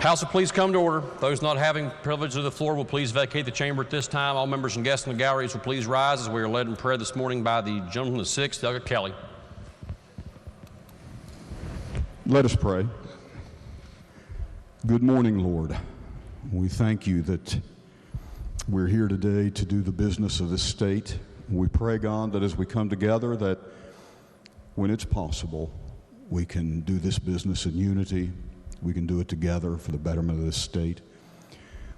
House will please come to order. Those not having privilege of the floor will please vacate the chamber at this time. All members and guests in the galleries will please rise as we are led in prayer this morning by the gentleman of the 6th, Doug Kelly. Let us pray. Good morning, Lord. We thank you that we're here today to do the business of this state. We pray, God, that as we come together, that when it's possible, we can do this business in unity. We can do it together for the betterment of this state.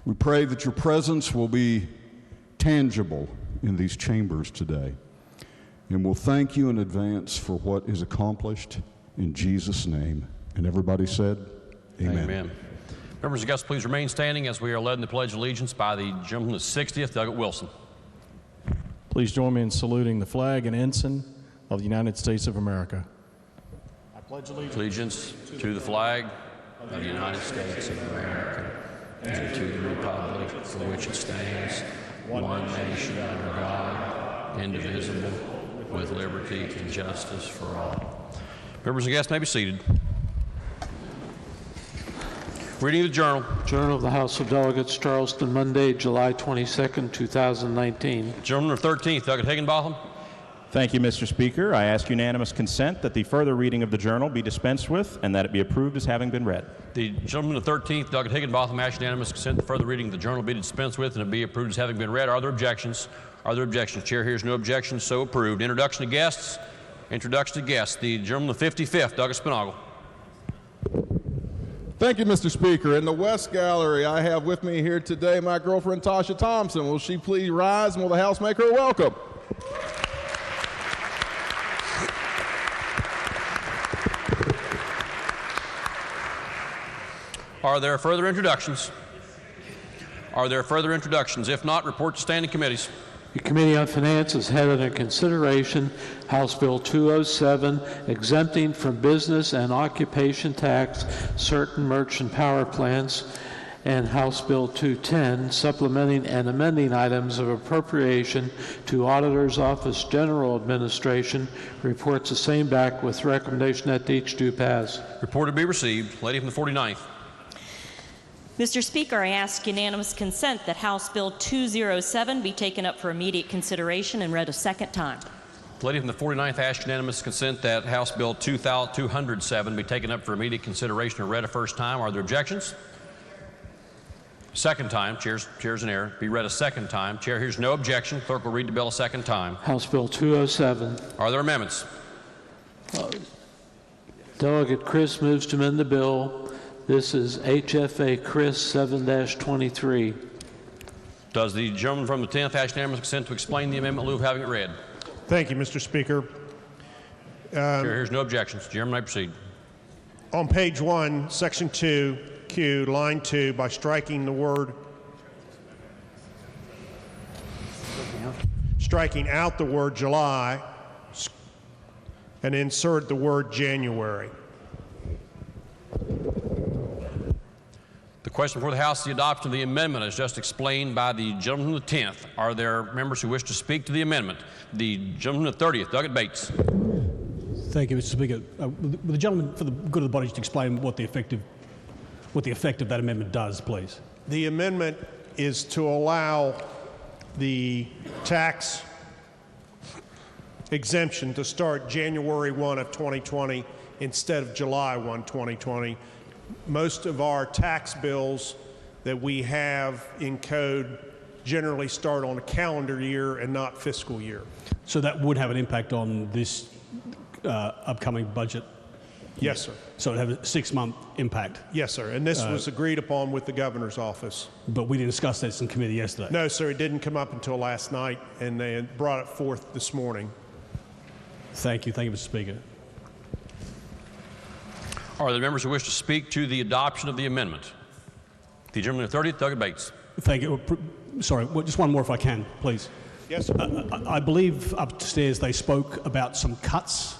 We pray that your presence will be tangible in these chambers today. And we'll thank you in advance for what is accomplished in Jesus' name. And everybody said, amen. Amen. Members and guests, please remain standing as we are led in the Pledge of Allegiance by the gentleman of the 60th, Doug Wilson. Please join me in saluting the flag and ensign of the United States of America. I pledge allegiance to the flag of the United States of America and to the republic for which it stands, one nation under God, indivisible, with liberty and justice for all. Members and guests may be seated. Reading of the Journal. Journal of the House of Delegates, Charleston, Monday, July 22nd, 2019. Gentleman of the 13th, Doug Higginbotham. Thank you, Mr. Speaker. I ask unanimous consent that the further reading of the journal be dispensed with and that it be approved as having been read. The gentleman of the 13th, Doug Higginbotham, asks unanimous consent that further reading of the journal be dispensed with and it be approved as having been read. Are there objections? Are there objections? Chair hears no objections, so approved. Introduction to guests. Introduction to guests. The gentleman of the 55th, Doug Spinagle. Thank you, Mr. Speaker. In the West Gallery, I have with me here today my girlfriend, Tasha Thompson. Will she please rise and will the House make her welcome? Are there further introductions? Are there further introductions? If not, report to standing committees. The Committee on Finance has had under consideration House Bill 207, exempting from business and occupation tax certain merchant power plants, and House Bill 210, supplementing and amending items of appropriation to Auditor's Office General Administration. Reports the same back with recommendation that each do pass. Report to be received. Lady from the 49th. Mr. Speaker, I ask unanimous consent that House Bill 207 be taken up for immediate consideration and read a second time. The lady from the 49th asks unanimous consent that House Bill 207 be taken up for immediate consideration and read a first time. Are there objections? Second time. Chair's in error. Be read a second time. Chair hears no objection. Clerk will read the bill a second time. House Bill 207. Are there amendments? Delegate Chris moves to amend the bill. This is HFA Chris 7-23. Does the gentleman from the 10th ask unanimous consent to explain the amendment in lieu of having it read? Thank you, Mr. Speaker. Chair hears no objections. Chairman may proceed. On page 1, section 2, Q, line 2, by striking out the word July and insert the word January. The question before the House is the adoption of the amendment as just explained by the gentleman from the 10th. Are there members who wish to speak to the amendment? The gentleman from the 30th, Doug Bates. Thank you, Mr. Speaker. Will the gentleman, for the good of the body, just explain what the effect of that amendment does, please? The amendment is to allow the tax exemption to start January 1 of 2020 instead of July 1, 2020. Most of our tax bills that we have in code generally start on a calendar year and not fiscal year. So that would have an impact on this upcoming budget? Yes, sir. So it would have a 6-month impact? Yes, sir. And this was agreed upon with the governor's office. But we didn't discuss this in committee yesterday? No, sir. It didn't come up until last night, and they brought it forth this morning. Thank you. Thank you, Mr. Speaker. Are there members who wish to speak to the adoption of the amendment? The gentleman of the 30th, Doug Bates. Thank you. Sorry, just one more if I can, please. Yes, sir. I believe upstairs they spoke about some cuts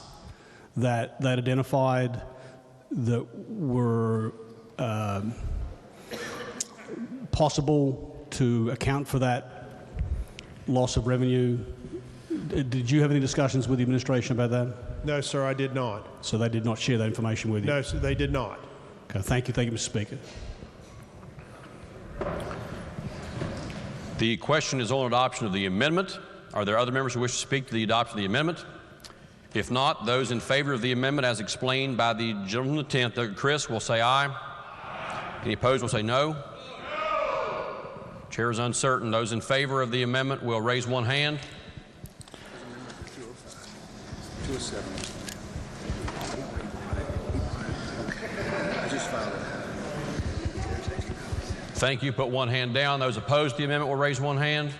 that identified that were possible to account for that loss of revenue. Did you have any discussions with the administration about that? No, sir, I did not. So they did not share that information with you? No, sir, they did not. Okay, thank you, Mr. Speaker. The question is on adoption of the amendment. Are there other members who wish to speak to the adoption of the amendment? If not, those in favor of the amendment as explained by the gentleman from the 10th, Doug Chris, will say aye. Any opposed will say no. Chair is uncertain. Those in favor of the amendment will raise one hand. Thank you. Put one hand down. Those opposed to the amendment will raise one hand.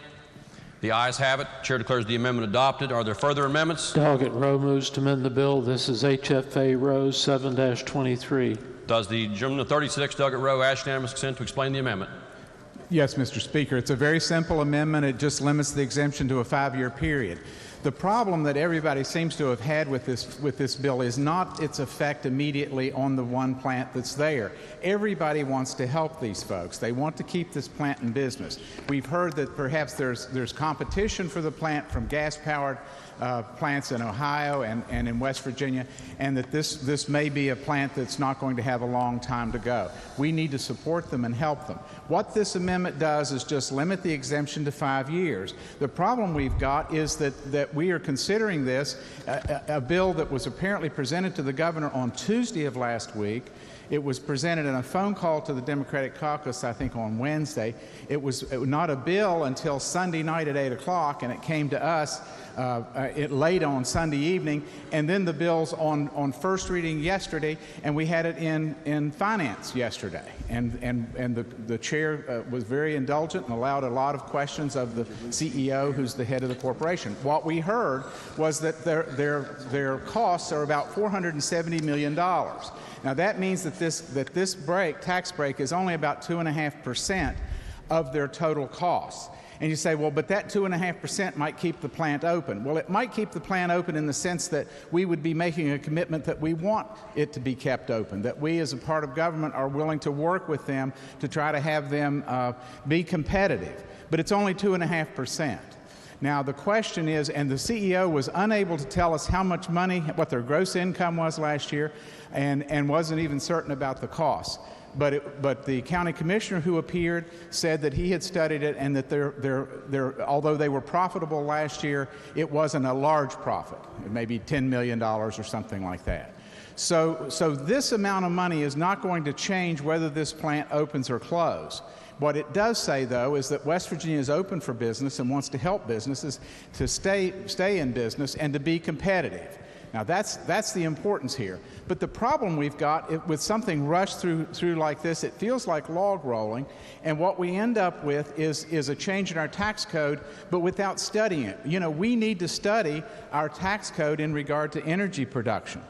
The ayes have it. Chair declares the amendment adopted. Are there further amendments? Delegate Rowe moves to amend the bill. This is HFA Rose 7-23. Does the gentleman of 36, Delegate Rowe, ask unanimous consent to explain the amendment? Yes, Mr. Speaker. It's a very simple amendment. It just limits the exemption to a 5-year period. The problem that everybody seems to have had with this bill is not its effect immediately on the one plant that's there. Everybody wants to help these folks. They want to keep this plant in business. We've heard that perhaps there's competition for the plant from gas-powered plants in Ohio and in West Virginia, and that this may be a plant that's not going to have a long time to go. We need to support them and help them. What this amendment does is just limit the exemption to 5 years. The problem we've got is that we are considering this a bill that was apparently presented to the governor on Tuesday of last week. It was presented in a phone call to the Democratic caucus, I think, on Wednesday. It was not a bill until Sunday night at 8 o'clock, and it came to us late on Sunday evening, and then the bill's on first reading yesterday, and we had it in finance yesterday. And the chair was very indulgent and allowed a lot of questions of the CEO, who's the head of the corporation. What we heard was that their costs are about $470 million. Now that means that this tax break is only about 2.5% of their total costs. And you say, well, but that 2.5% might keep the plant open. Well, it might keep the plant open in the sense that we would be making a commitment that we want it to be kept open, that we as a part of government are willing to work with them to try to have them be competitive. But it's only 2.5%. Now, the question is, and the CEO was unable to tell us how much money, what their gross income was last year, and wasn't even certain about the costs. But the county commissioner who appeared said that he had studied it and that although they were profitable last year, it wasn't a large profit, maybe $10 million or something like that. So this amount of money is not going to change whether this plant opens or closes. What it does say, though, is that West Virginia is open for business and wants to help businesses to stay in business and to be competitive. Now, that's the importance here. But the problem we've got with something rushed through like this, it feels like log rolling, and what we end up with is a change in our tax code, but without studying it. You know, we need to study our tax code in regard to energy production.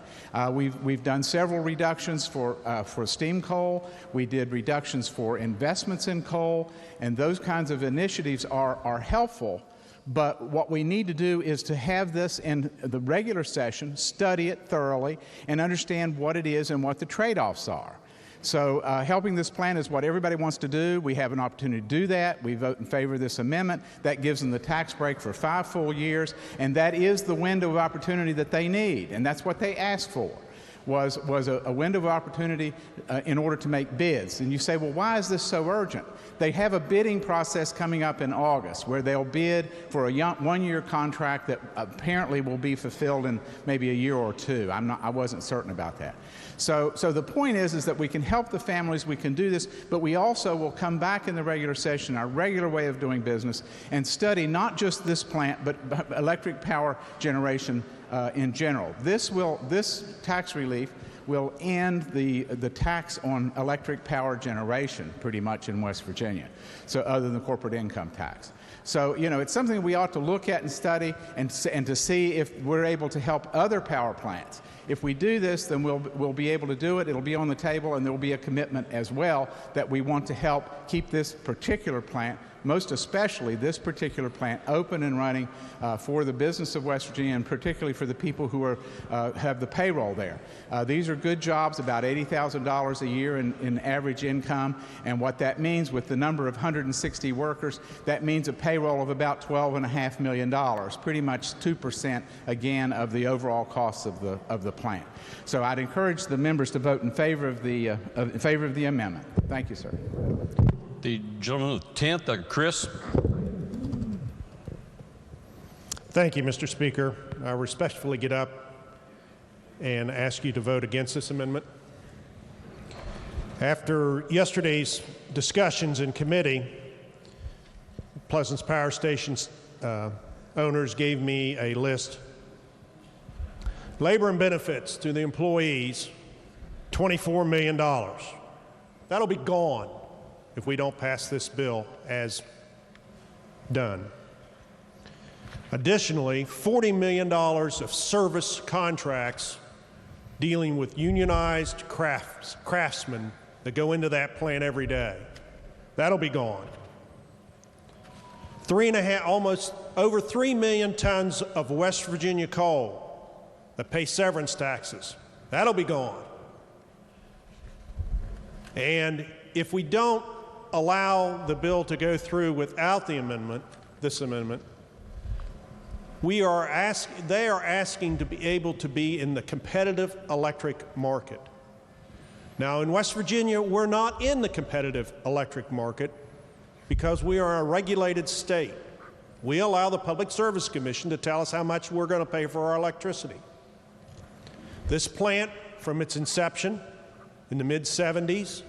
We've done several reductions for steam coal. We did reductions for investments in coal, and those kinds of initiatives are helpful. But what we need to do is to have this in the regular session, study it thoroughly, and understand what it is and what the trade-offs are. So helping this plan is what everybody wants to do. We have an opportunity to do that. We vote in favor of this amendment. That gives them the tax break for 5 full years, and that is the window of opportunity that they need, and that's what they asked for. Was a window of opportunity in order to make bids. And you say, well, why is this so urgent? They have a bidding process coming up in August where they'll bid for a 1-year contract that apparently will be fulfilled in maybe a year or 2. I wasn't certain about that. So the point is that we can help the families, we can do this, but we also will come back in the regular session, our regular way of doing business, and study not just this plant, but electric power generation in general. This tax relief will end the tax on electric power generation pretty much in West Virginia, so other than the corporate income tax. So, you know, it's something we ought to look at and study and to see if we're able to help other power plants. If we do this, then we'll be able to do it. It'll be on the table, and there will be a commitment as well that we want to help keep this particular plant, most especially this particular plant, open and running for the business of West Virginia, and particularly for the people who have the payroll there. These are good jobs, about $80,000 a year in average income, and what that means with the number of 160 workers, that means a payroll of about $12.5 million, pretty much 2% again of the overall costs of the plant. So I'd encourage the members to vote in favor of the amendment. Thank you, sir. The gentleman of the 10th, Chris. Thank you, Mr. Speaker. I respectfully get up and ask you to vote against this amendment. After yesterday's discussions in committee, Pleasance Power Station's owners gave me a list. Labor and benefits to the employees, $24 million. That'll be gone if we don't pass this bill as done. Additionally, $40 million of service contracts dealing with unionized craftsmen that go into that plant every day. That'll be gone. Almost over 3 million tons of West Virginia coal that pay severance taxes. That'll be gone. And if we don't allow the bill to go through without the amendment, this amendment, they are asking to be able to be in the competitive electric market. Now, in West Virginia, we're not in the competitive electric market because we are a regulated state. We allow the Public Service Commission to tell us how much we're going to pay for our electricity. This plant, from its inception in the mid-'70s,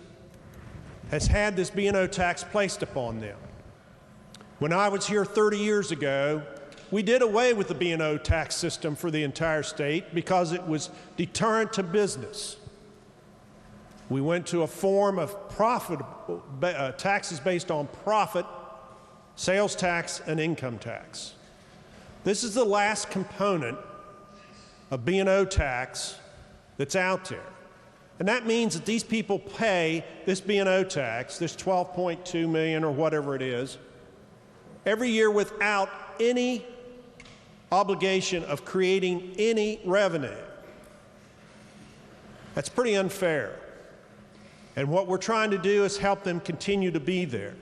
has had this B&O tax placed upon them. When I was here 30 years ago, we did away with the B&O tax system for the entire state because it was deterrent to business. We went to a form of taxes based on profit, sales tax, and income tax. This is the last component of B&O tax that's out there. And that means that these people pay this B&O tax, this $12.2 million or whatever it is, every year without any obligation of creating any revenue. That's pretty unfair. And what we're trying to do is help them continue to be there.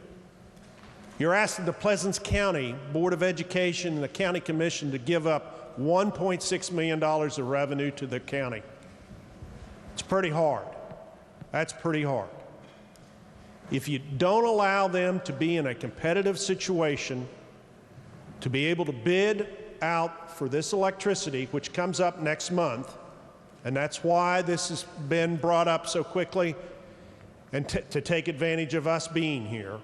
You're asking the Pleasants County Board of Education and the County Commission to give up $1.6 million of revenue to the county. It's pretty hard. That's pretty hard. If you don't allow them to be in a competitive situation, to be able to bid out for this electricity, which comes up next month, and that's why this has been brought up so quickly, and to take advantage of us being here,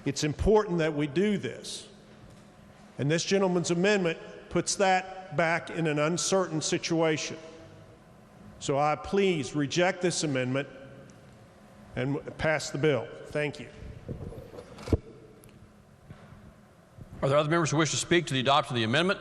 it's important that we do this. And this gentleman's amendment puts that back in an uncertain situation. So I please reject this amendment and pass the bill. Thank you. Are there other members who wish to speak to the adoption of the amendment?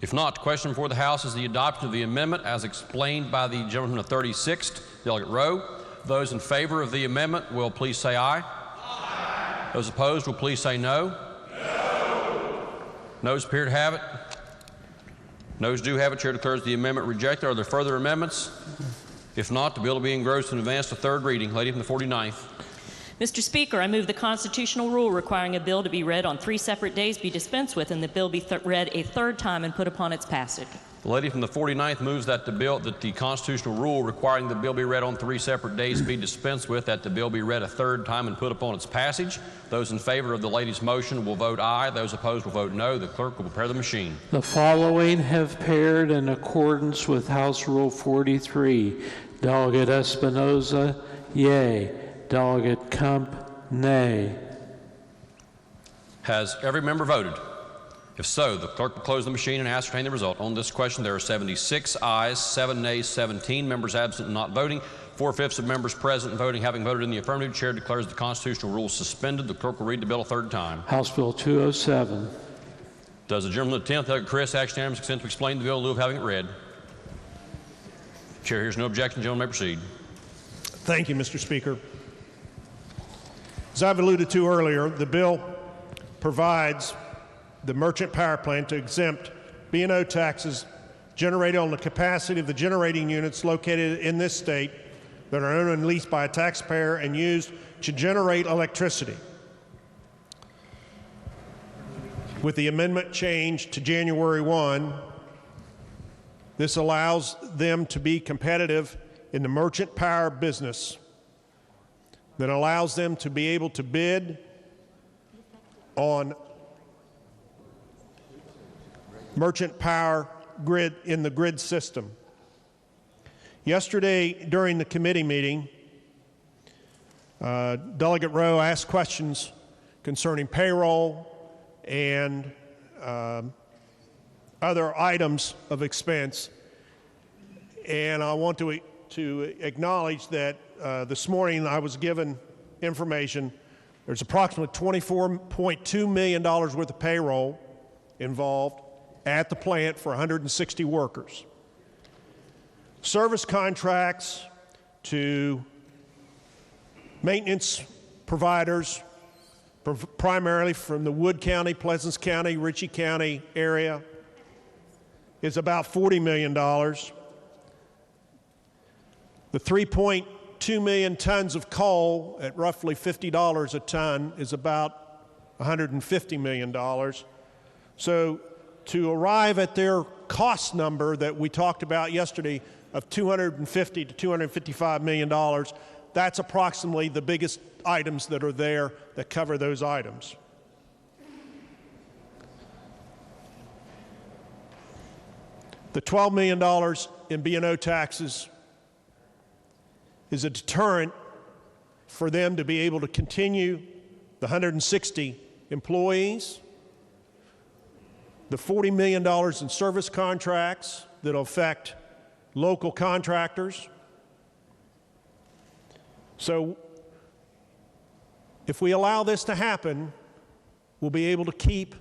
If not, the question before the House is the adoption of the amendment as explained by the gentleman from the 36th Delegate Rowe. Those in favor of the amendment will please say aye. Aye. Those opposed will please say no. No. Noes appear to have it. Noes do have it. Chair declares the amendment rejected. Are there further amendments? If not, the bill will be engrossed and advanced to third reading. Lady from the 49th. Mr. Speaker, I move the constitutional rule requiring a bill to be read on 3 separate days be dispensed with and the bill be read a third time and put upon its passage. The lady from the 49th moves that the constitutional rule requiring the bill be read on 3 separate days be dispensed with, that the bill be read a third time and put upon its passage. Those in favor of the lady's motion will vote aye. Those opposed will vote no. The clerk will prepare the machine. The following have paired in accordance with House Rule 43. Delegate Espinoza, yea. Delegate Kump, nay. Has every member voted? If so, the clerk will close the machine and ascertain the result. On this question, there are 76 ayes, 7 nays, 17 members absent and not voting. 4/5 of members present and voting having voted in the affirmative. Chair declares the constitutional rule suspended. The clerk will read the bill a third time. House Bill 207. Does the gentleman of the 10th, Delegate Chris, ask unanimous consent to explain the bill in lieu of having it read? Chair hears no objection. Gentleman may proceed. Thank you, Mr. Speaker. As I've alluded to earlier, the bill provides the merchant power plant to exempt B&O taxes generated on the capacity of the generating units located in this state that are owned and leased by a taxpayer and used to generate electricity. With the amendment change to January 1, this allows them to be competitive in the merchant power business, that allows them to be able to bid on merchant power grid in the grid system. Yesterday, during the committee meeting, Delegate Rowe asked questions concerning payroll and other items of expense. And I want to acknowledge that this morning I was given information. There's approximately $24.2 million worth of payroll involved at the plant for 160 workers. Service contracts to maintenance providers, primarily from the Wood County, Pleasants County, Ritchie County area, is about $40 million. The 3.2 million tons of coal at roughly $50 a ton is about $150 million. So to arrive at their cost number that we talked about yesterday of $250 to $255 million, that's approximately the biggest items that are there that cover those items. The $12 million in B&O taxes is a deterrent for them to be able to continue the 160 employees, the $40 million in service contracts that will affect local contractors. So if we allow this to happen, we'll be able to keep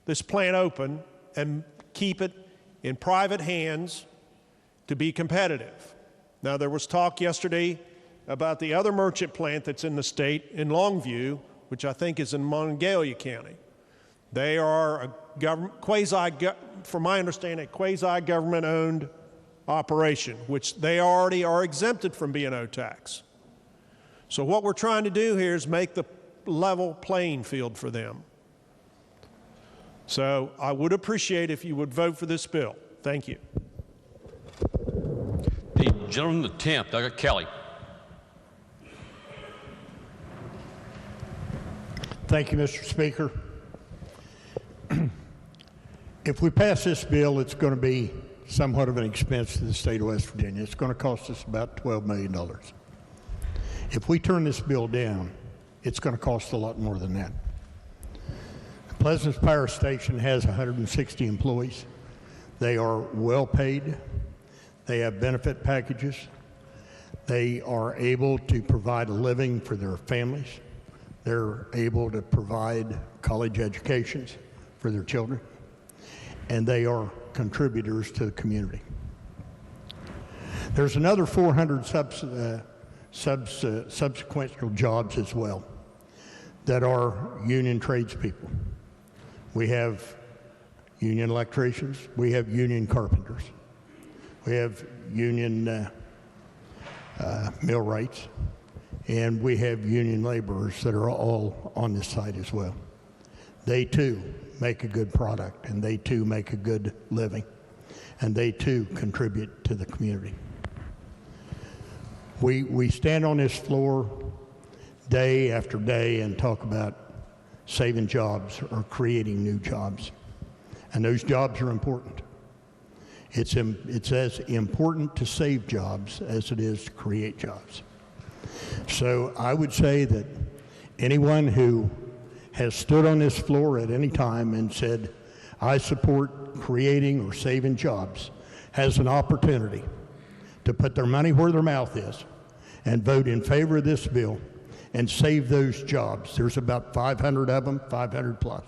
this plant open and keep it in private hands to be competitive. Now, there was talk yesterday about the other merchant plant that's in the state in Longview, which I think is in Monongalia County. They are a from my understanding, a quasi-government-owned operation, which they already are exempted from B&O tax. So what we're trying to do here is make the level playing field for them. So I would appreciate if you would vote for this bill. Thank you. The gentleman from the 10th, Doug Kelly. Thank you, Mr. Speaker. If we pass this bill, it's going to be somewhat of an expense to the state of West Virginia. It's going to cost us about $12 million. If we turn this bill down, it's going to cost a lot more than that. Pleasants Power Station has 160 employees. They are well paid. They have benefit packages. They are able to provide a living for their families. They're able to provide college educations for their children. And they are contributors to the community. There's another 400 subsequential jobs as well that are union tradespeople. We have union electricians, we have union carpenters, we have union millwrights, and we have union laborers that are all on this site as well. They too make a good product, and they too make a good living, and they too contribute to the community. We stand on this floor day after day and talk about saving jobs or creating new jobs, and those jobs are important. It's as important to save jobs as it is to create jobs. So I would say that anyone who has stood on this floor at any time and said, I support creating or saving jobs, has an opportunity to put their money where their mouth is and vote in favor of this bill and save those jobs. There's about 500 of them, 500 plus.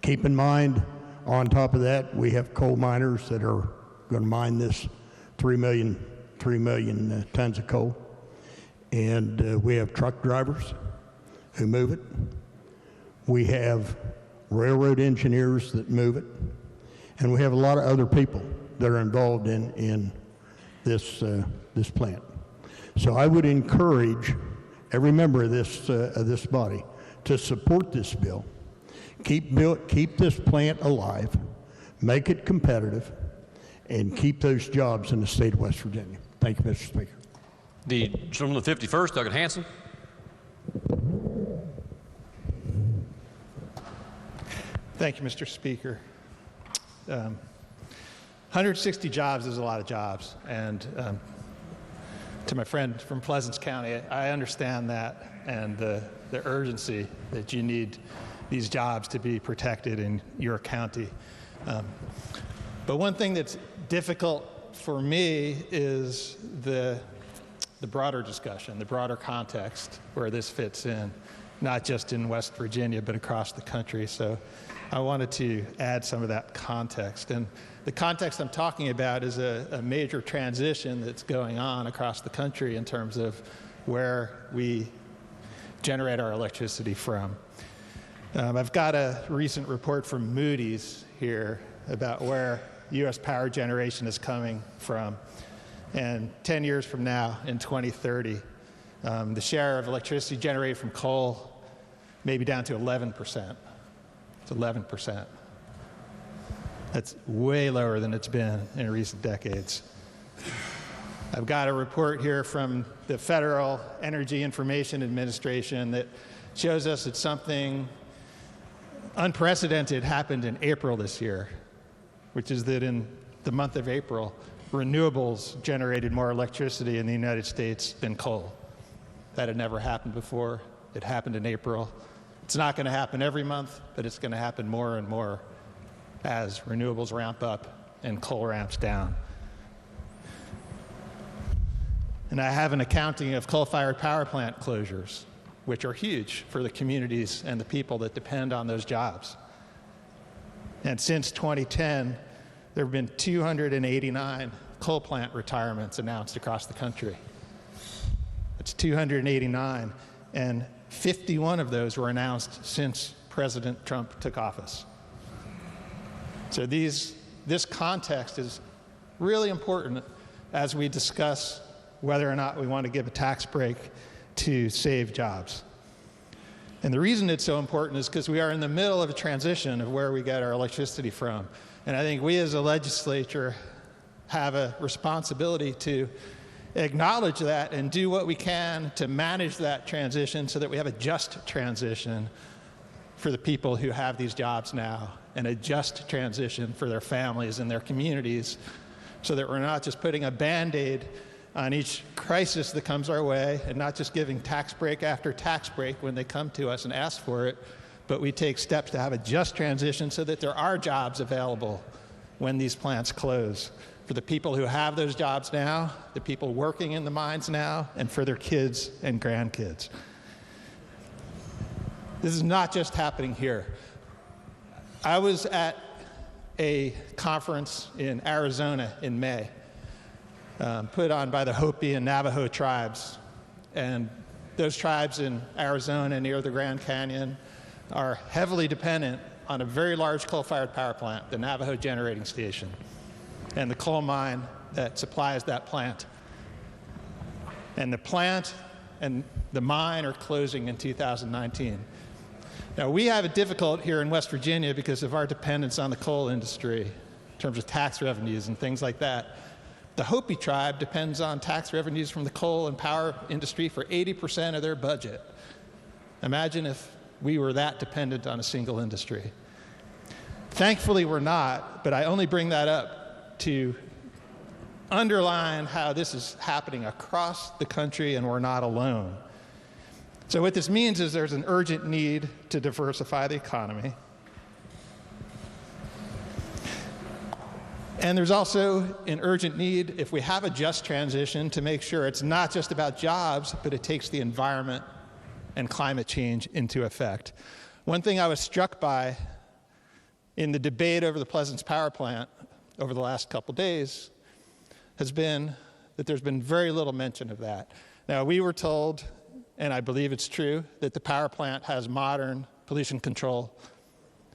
Keep in mind, on top of that, we have coal miners that are going to mine this 3 million tons of coal. And we have truck drivers who move it. We have railroad engineers that move it. And we have a lot of other people that are involved in this plant. So I would encourage every member of this body to support this bill. Keep this plant alive, make it competitive, and keep those jobs in the state of West Virginia. Thank you, Mr. Speaker. The gentleman from the 51st, Doug Hanson. Thank you, Mr. Speaker. 160 jobs is a lot of jobs, and to my friend from Pleasants County, I understand that and the urgency that you need these jobs to be protected in your county. But one thing that's difficult for me is the broader discussion, the broader context where this fits in, not just in West Virginia, but across the country. So I wanted to add some of that context. And the context I'm talking about is a major transition that's going on across the country in terms of where we generate our electricity from. I've got a recent report from Moody's here about where U.S. power generation is coming from. And 10 years from now, in 2030, the share of electricity generated from coal may be down to 11%. It's 11%. That's way lower than it's been in recent decades. I've got a report here from the Federal Energy Information Administration that shows us that something unprecedented happened in April this year, which is that in the month of April, renewables generated more electricity in the United States than coal. That had never happened before. It happened in April. It's not going to happen every month, but it's going to happen more and more as renewables ramp up and coal ramps down. And I have an accounting of coal-fired power plant closures, which are huge for the communities and the people that depend on those jobs. And since 2010, there have been 289 coal plant retirements announced across the country. It's 289, and 51 of those were announced since President Trump took office. So this context is really important as we discuss whether or not we want to give a tax break to save jobs. And the reason it's so important is because we are in the middle of a transition of where we get our electricity from. And I think we as a legislature have a responsibility to acknowledge that and do what we can to manage that transition so that we have a just transition for the people who have these jobs now, and a just transition for their families and their communities, so that we're not just putting a Band-Aid on each crisis that comes our way and not just giving tax break after tax break when they come to us and ask for it, but we take steps to have a just transition so that there are jobs available when these plants close, for the people who have those jobs now, the people working in the mines now, and for their kids and grandkids. This is not just happening here. I was at a conference in Arizona in May, put on by the Hopi and Navajo tribes. And those tribes in Arizona near the Grand Canyon are heavily dependent on a very large coal-fired power plant, the Navajo Generating Station, and the coal mine that supplies that plant. And the plant and the mine are closing in 2019. Now, we have it difficult here in West Virginia because of our dependence on the coal industry in terms of tax revenues and things like that. The Hopi tribe depends on tax revenues from the coal and power industry for 80% of their budget. Imagine if we were that dependent on a single industry. Thankfully, we're not, but I only bring that up to underline how this is happening across the country and we're not alone. So what this means is there's an urgent need to diversify the economy. And there's also an urgent need, if we have a just transition, to make sure it's not just about jobs, but it takes the environment and climate change into effect. One thing I was struck by in the debate over the Pleasants power plant over the last couple days has been that there's been very little mention of that. Now, we were told, and I believe it's true, that the power plant has modern pollution control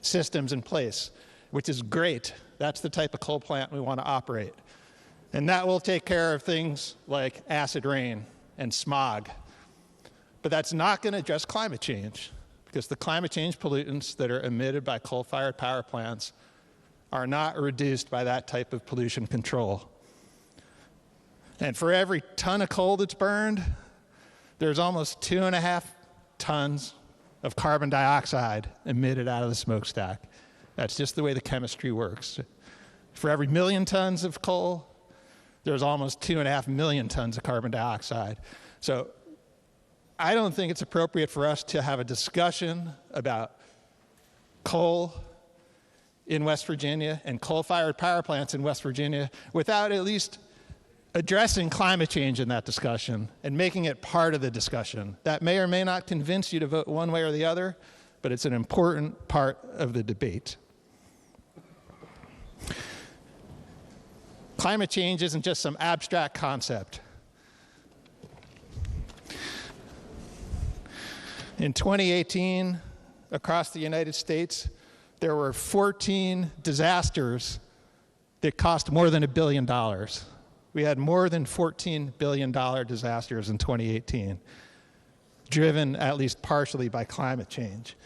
systems in place, which is great. That's the type of coal plant we want to operate. And that will take care of things like acid rain and smog. But that's not going to address climate change, because the climate change pollutants that are emitted by coal-fired power plants are not reduced by that type of pollution control. And for every ton of coal that's burned, there's almost 2.5 tons of carbon dioxide emitted out of the smokestack. That's just the way the chemistry works. For every million tons of coal, there's almost 2.5 million tons of carbon dioxide. So I don't think it's appropriate for us to have a discussion about coal in West Virginia and coal-fired power plants in West Virginia without at least addressing climate change in that discussion and making it part of the discussion. That may or may not convince you to vote one way or the other, but it's an important part of the debate. Climate change isn't just some abstract concept. In 2018, across the United States, there were 14 disasters that cost more than $1 billion. We had more than $14 billion disasters in 2018, driven at least partially by climate change.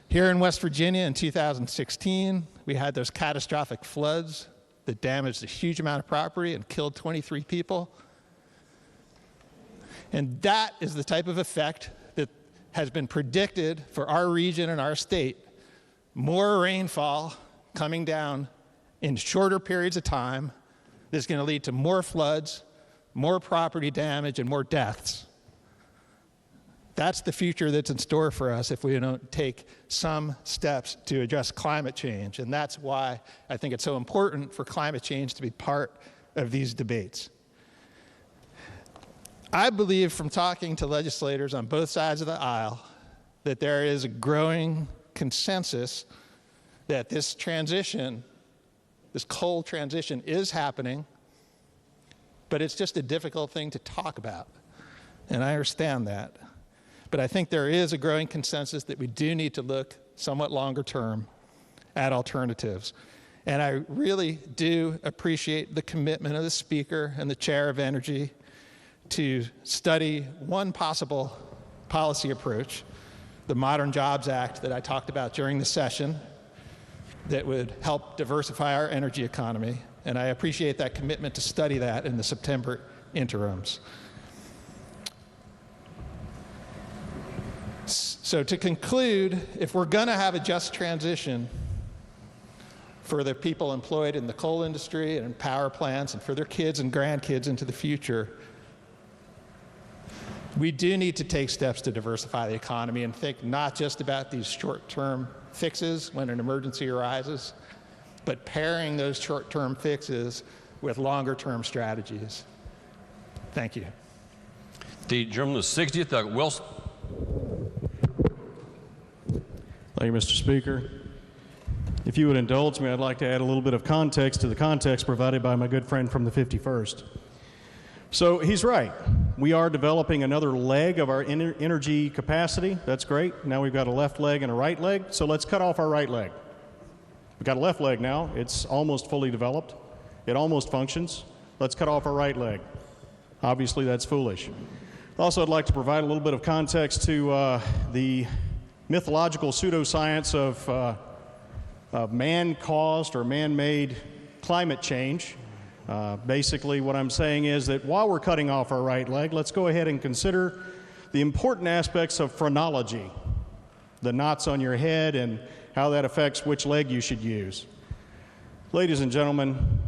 Here in West Virginia in 2016, we had those catastrophic floods that damaged a huge amount of property and killed 23 people. And that is the type of effect that has been predicted for our region and our state. More rainfall coming down in shorter periods of time that's going to lead to more floods, more property damage, and more deaths. That's the future that's in store for us if we don't take some steps to address climate change. And that's why I think it's so important for climate change to be part of these debates. I believe from talking to legislators on both sides of the aisle that there is a growing consensus that this transition, this coal transition is happening, but it's just a difficult thing to talk about. And I understand that. But I think there is a growing consensus that we do need to look somewhat longer term at alternatives. And I really do appreciate the commitment of the Speaker and the Chair of Energy to study one possible policy approach, the Modern Jobs Act that I talked about during the session, that would help diversify our energy economy. And I appreciate that commitment to study that in the September interims. So to conclude, if we're going to have a just transition for the people employed in the coal industry and in power plants and for their kids and grandkids into the future, we do need to take steps to diversify the economy and think not just about these short-term fixes when an emergency arises, but pairing those short-term fixes with longer-term strategies. Thank you. The gentleman, the 60th, Doug Wilson. Thank you, Mr. Speaker. If you would indulge me, I'd like to add a little bit of context to the context provided by my good friend from the 51st. So he's right. We are developing another leg of our energy capacity. That's great. Now we've got a left leg and a right leg, so let's cut off our right leg. We've got a left leg now. It's almost fully developed. It almost functions. Let's cut off our right leg. Obviously, that's foolish. Also, I'd like to provide a little bit of context to the mythological pseudoscience of man-caused or man-made climate change. Basically, what I'm saying is that while we're cutting off our right leg, let's go ahead and consider the important aspects of phrenology, the knots on your head and how that affects which leg you should use. Ladies and gentlemen,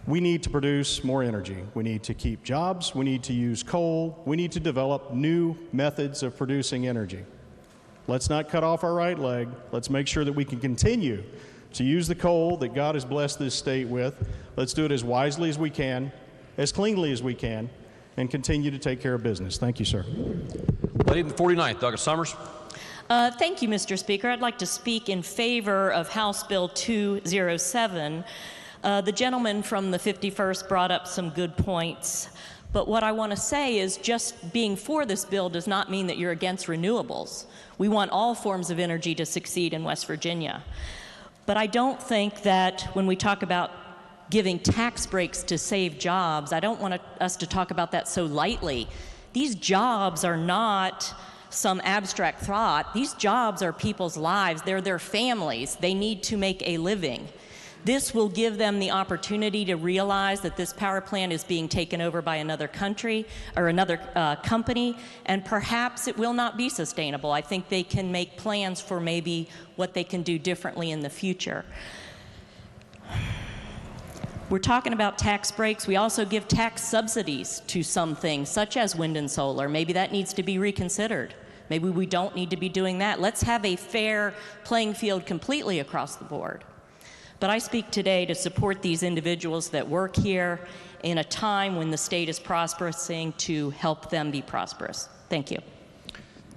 we need to produce more energy. We need to keep jobs. We need to use coal. We need to develop new methods of producing energy. Let's not cut off our right leg. Let's make sure that we can continue to use the coal that God has blessed this state with. Let's do it as wisely as we can, as cleanly as we can, and continue to take care of business. Thank you, sir. Lady in the 49th, Douglas Summers. Thank you, Mr. Speaker. I'd like to speak in favor of House Bill 207. The gentleman from the 51st brought up some good points. But what I want to say is just being for this bill does not mean that you're against renewables. We want all forms of energy to succeed in West Virginia. But I don't think that when we talk about giving tax breaks to save jobs, I don't want us to talk about that so lightly. These jobs are not some abstract thought. These jobs are people's lives. They're their families. They need to make a living. This will give them the opportunity to realize that this power plant is being taken over by another country or another company, and perhaps it will not be sustainable. I think they can make plans for maybe what they can do differently in the future. We're talking about tax breaks. We also give tax subsidies to some things, such as wind and solar. Maybe that needs to be reconsidered. Maybe we don't need to be doing that. Let's have a fair playing field completely across the board. But I speak today to support these individuals that work here in a time when the state is prospering, to help them be prosperous. Thank you.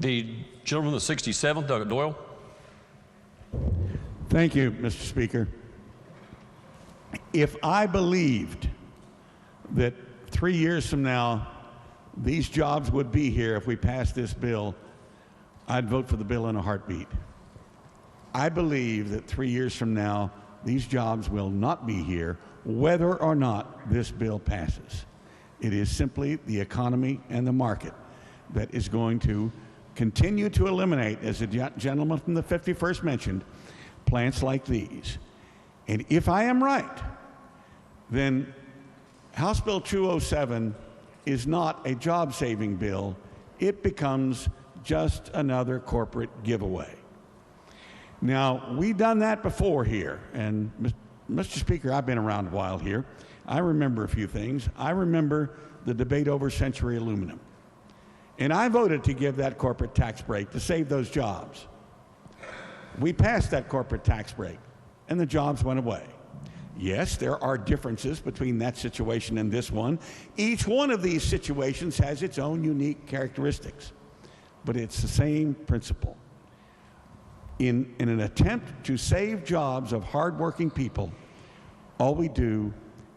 The gentleman with the 67th, Doug Doyle. Thank you, Mr. Speaker. If I believed that 3 years from now these jobs would be here if we passed this bill, I'd vote for the bill in a heartbeat. I believe that 3 years from now these jobs will not be here whether or not this bill passes. It is simply the economy and the market that is going to continue to eliminate, as the gentleman from the 51st mentioned, plants like these. And if I am right, then House Bill 207 is not a job-saving bill. It becomes just another corporate giveaway. Now, we've done that before here, and Mr. Speaker, I've been around a while here. I remember a few things. I remember the debate over Century Aluminum. And I voted to give that corporate tax break to save those jobs. We passed that corporate tax break, and the jobs went away. Yes, there are differences between that situation and this one. Each one of these situations has its own unique characteristics, but it's the same principle. In an attempt to save jobs of hardworking people, all we do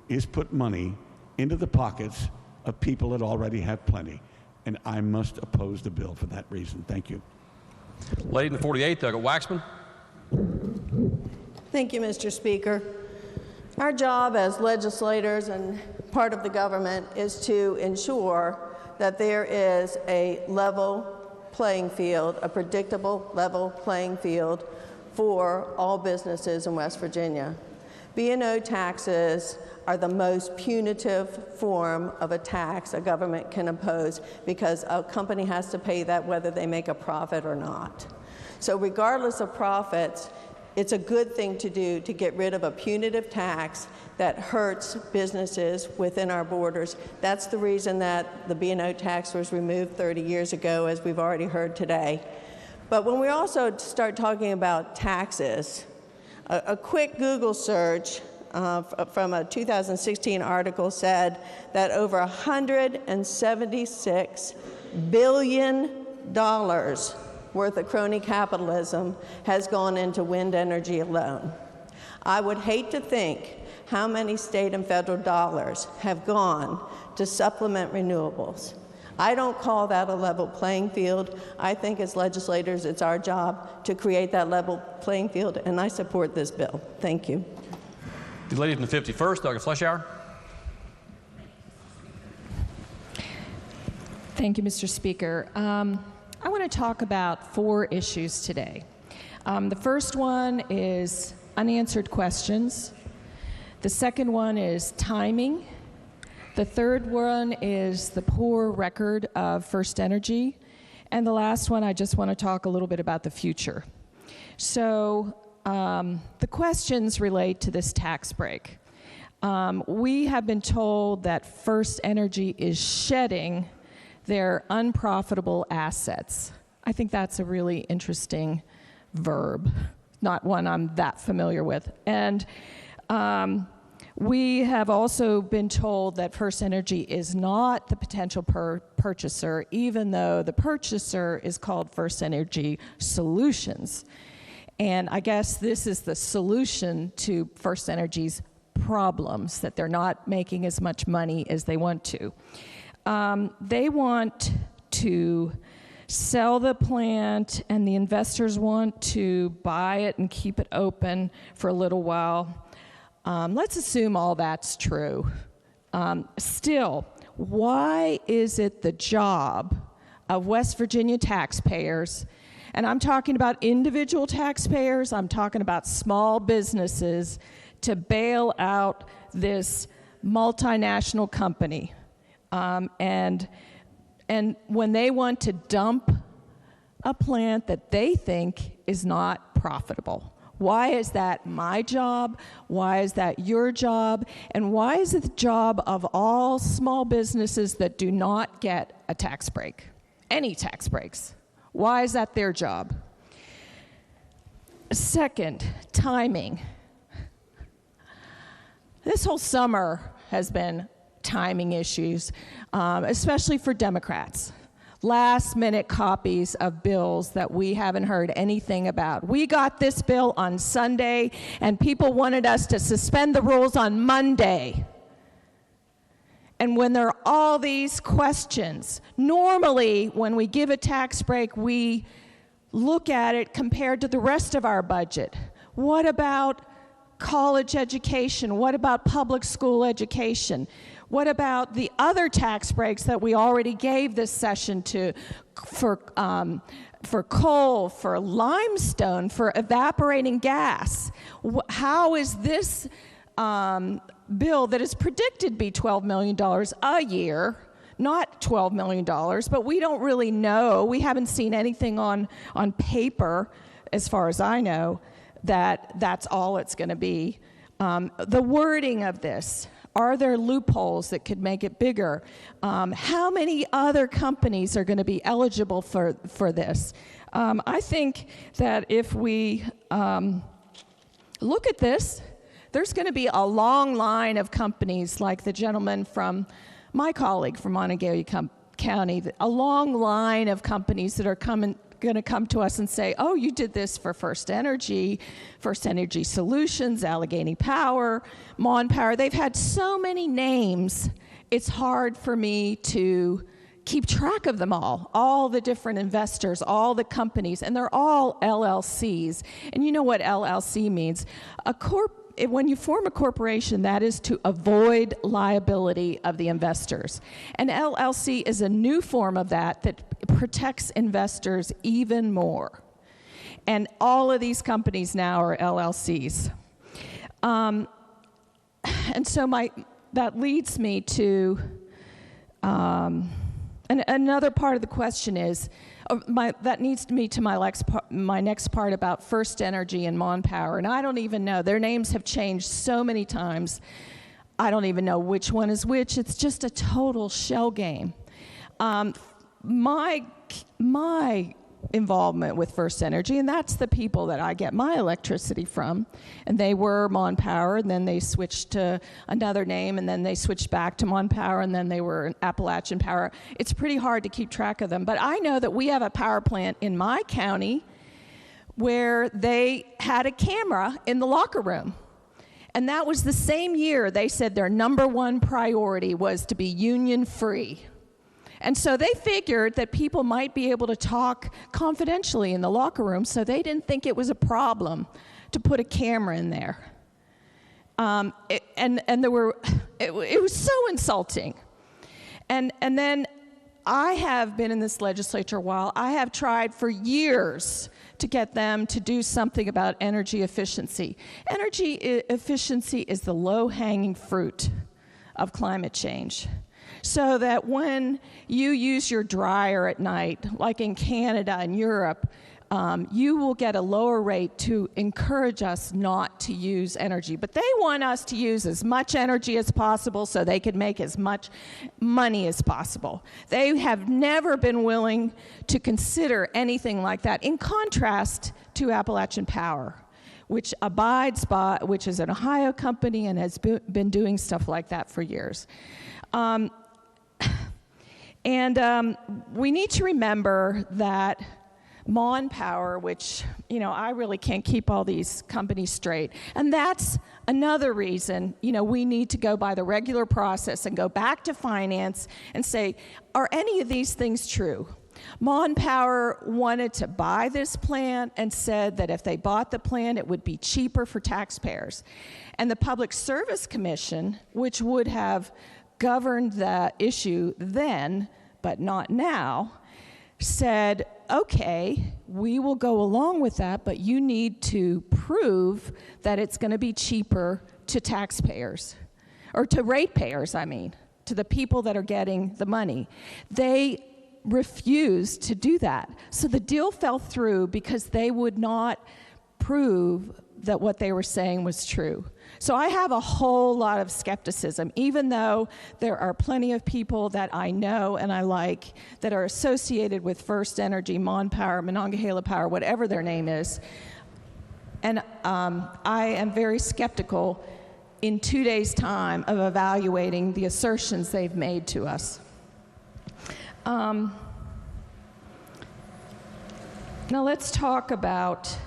is put money into the pockets of people that already have plenty. And I must oppose the bill for that reason. Thank you. Lady in the 48th, Doug Waxman. Thank you, Mr. Speaker. Our job as legislators and part of the government is to ensure that there is a level playing field, a predictable level playing field for all businesses in West Virginia. B&O taxes are the most punitive form of a tax a government can impose because a company has to pay that whether they make a profit or not. So regardless of profits, it's a good thing to do to get rid of a punitive tax that hurts businesses within our borders. That's the reason that the B&O tax was removed 30 years ago, as we've already heard today. But when we also start talking about taxes, a quick Google search from a 2016 article said that over $176 billion worth of crony capitalism has gone into wind energy alone. I would hate to think how many state and federal dollars have gone to supplement renewables. I don't call that a level playing field. I think as legislators, it's our job to create that level playing field, and I support this bill. Thank you. The lady from the 51st, Dr. Fleischauer. Thank you, Mr. Speaker. I want to talk about 4 issues today. The first one is unanswered questions. The second one is timing. The third one is the poor record of First Energy. And the last one, I just want to talk a little bit about the future. So the questions relate to this tax break. We have been told that First Energy is shedding their unprofitable assets. I think that's a really interesting verb, not one I'm that familiar with. And we have also been told that First Energy is not the potential purchaser, even though the purchaser is called First Energy Solutions. And I guess this is the solution to First Energy's problems, that they're not making as much money as they want to. They want to sell the plant, and the investors want to buy it and keep it open for a little while. Let's assume all that's true. Still, why is it the job of West Virginia taxpayers, and I'm talking about individual taxpayers, I'm talking about small businesses, to bail out this multinational company? And when they want to dump a plant that they think is not profitable, Why is that my job? Why is that your job? And why is it the job of all small businesses that do not get a tax break? Any tax breaks. Why is that their job? Second, timing. This whole summer has been timing issues, especially for Democrats. Last-minute copies of bills that we haven't heard anything about. We got this bill on Sunday, and people wanted us to suspend the rules on Monday. And when there are all these questions, normally when we give a tax break, we look at it compared to the rest of our budget. What about college education? What about public school education? What about the other tax breaks that we already gave this session for coal, for limestone, for evaporating gas? How is this bill that is predicted to be $12 million a year, not $12 million, but we don't really know. We haven't seen anything on paper, as far as I know, that that's all it's going to be. The wording of this. Are there loopholes that could make it bigger? How many other companies are going to be eligible for this? I think that if we look at this, there's going to be a long line of companies like the gentleman from my colleague from Montague County, a long line of companies that are going to come to us and say, oh, you did this for First Energy Solutions, Allegheny Power, Mon Power. They've had so many names, it's hard for me to keep track of them all the different investors, all the companies, and they're all LLCs. And you know what LLC means. When you form a corporation, that is to avoid liability of the investors. And LLC is a new form of that protects investors even more. And all of these companies now are LLCs. And so that leads me to, and another part of the question is, that needs me to my next part about First Energy and Mon Power. And I don't even know. Their names have changed so many times. I don't even know which one is which. It's just a total shell game. My involvement with First Energy, and that's the people that I get my electricity from, and they were Mon Power, and then they switched to another name, and then they switched back to Mon Power, and then they were Appalachian Power. It's pretty hard to keep track of them, but I know that we have a power plant in my county where they had a camera in the locker room, and that was the same year they said their number one priority was to be union-free. And so they figured that people might be able to talk confidentially in the locker room, so they didn't think it was a problem to put a camera in there. It was so insulting. And then I have been in this legislature a while. I have tried for years to get them to do something about energy efficiency. Energy efficiency is the low-hanging fruit of climate change. So that when you use your dryer at night, like in Canada and Europe, you will get a lower rate to encourage us not to use energy. But they want us to use as much energy as possible so they can make as much money as possible. They have never been willing to consider anything like that, in contrast to Appalachian Power, which which is an Ohio company and has been doing stuff like that for years. We need to remember that Mon Power, which, I really can't keep all these companies straight. And that's another reason, we need to go by the regular process and go back to finance and say, are any of these things true? Mon Power wanted to buy this plant and said that if they bought the plant, it would be cheaper for taxpayers. And the Public Service Commission, which would have governed the issue then, but not now, said, okay, we will go along with that, but you need to prove that it's going to be cheaper to taxpayers, or to ratepayers, to the people that are getting the money. They refused to do that. So the deal fell through because they would not prove that what they were saying was true. So I have a whole lot of skepticism, even though there are plenty of people that I know and I like that are associated with First Energy, Mon Power, Monongahela Power, whatever their name is. And I am very skeptical in 2 days' time of evaluating the assertions they've made to us. Now let's talk about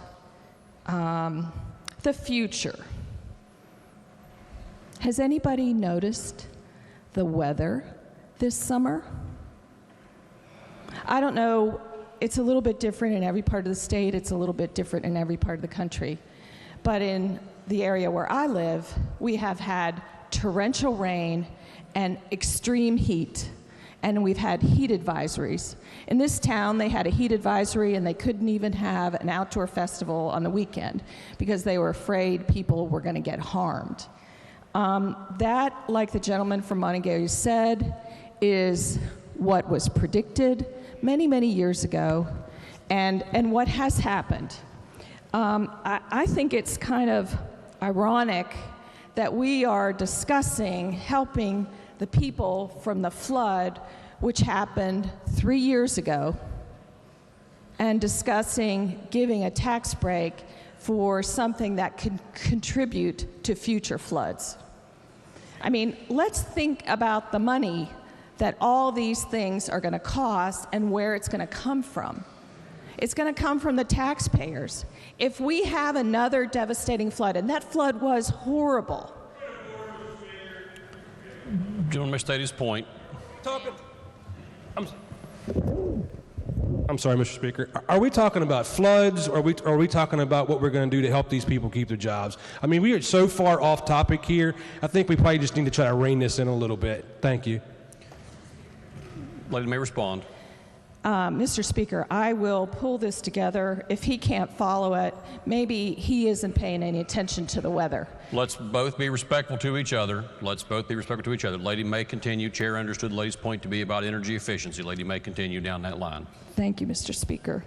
the future. Has anybody noticed the weather this summer? I don't know, it's a little bit different in every part of the state, it's a little bit different in every part of the country. But in the area where I live, we have had torrential rain and extreme heat, and we've had heat advisories. In this town, they had a heat advisory and they couldn't even have an outdoor festival on the weekend because they were afraid people were going to get harmed. That, like the gentleman from Montague said, is what was predicted many, many years ago, and what has happened. I think it's kind of ironic that we are discussing helping the people from the flood, which happened 3 years ago, and discussing giving a tax break for something that can contribute to future floods. I mean, let's think about the money that all these things are going to cost and where it's going to come from. It's going to come from the taxpayers. If we have another devastating flood, and that flood was horrible. Gentleman may state his point. I'm sorry, Mr. Speaker. Are we talking about floods, or are we talking about what we're going to do to help these people keep their jobs? I mean, we are so far off topic here. I think we probably just need to try to rein this in a little bit. Thank you. Lady may respond. Mr. Speaker, I will pull this together. If he can't follow it, maybe he isn't paying any attention to the weather. Let's both be respectful to each other. Let's both be respectful to each other. Lady may continue. Chair understood the lady's point to be about energy efficiency. Lady may continue down that line. Thank you, Mr. Speaker.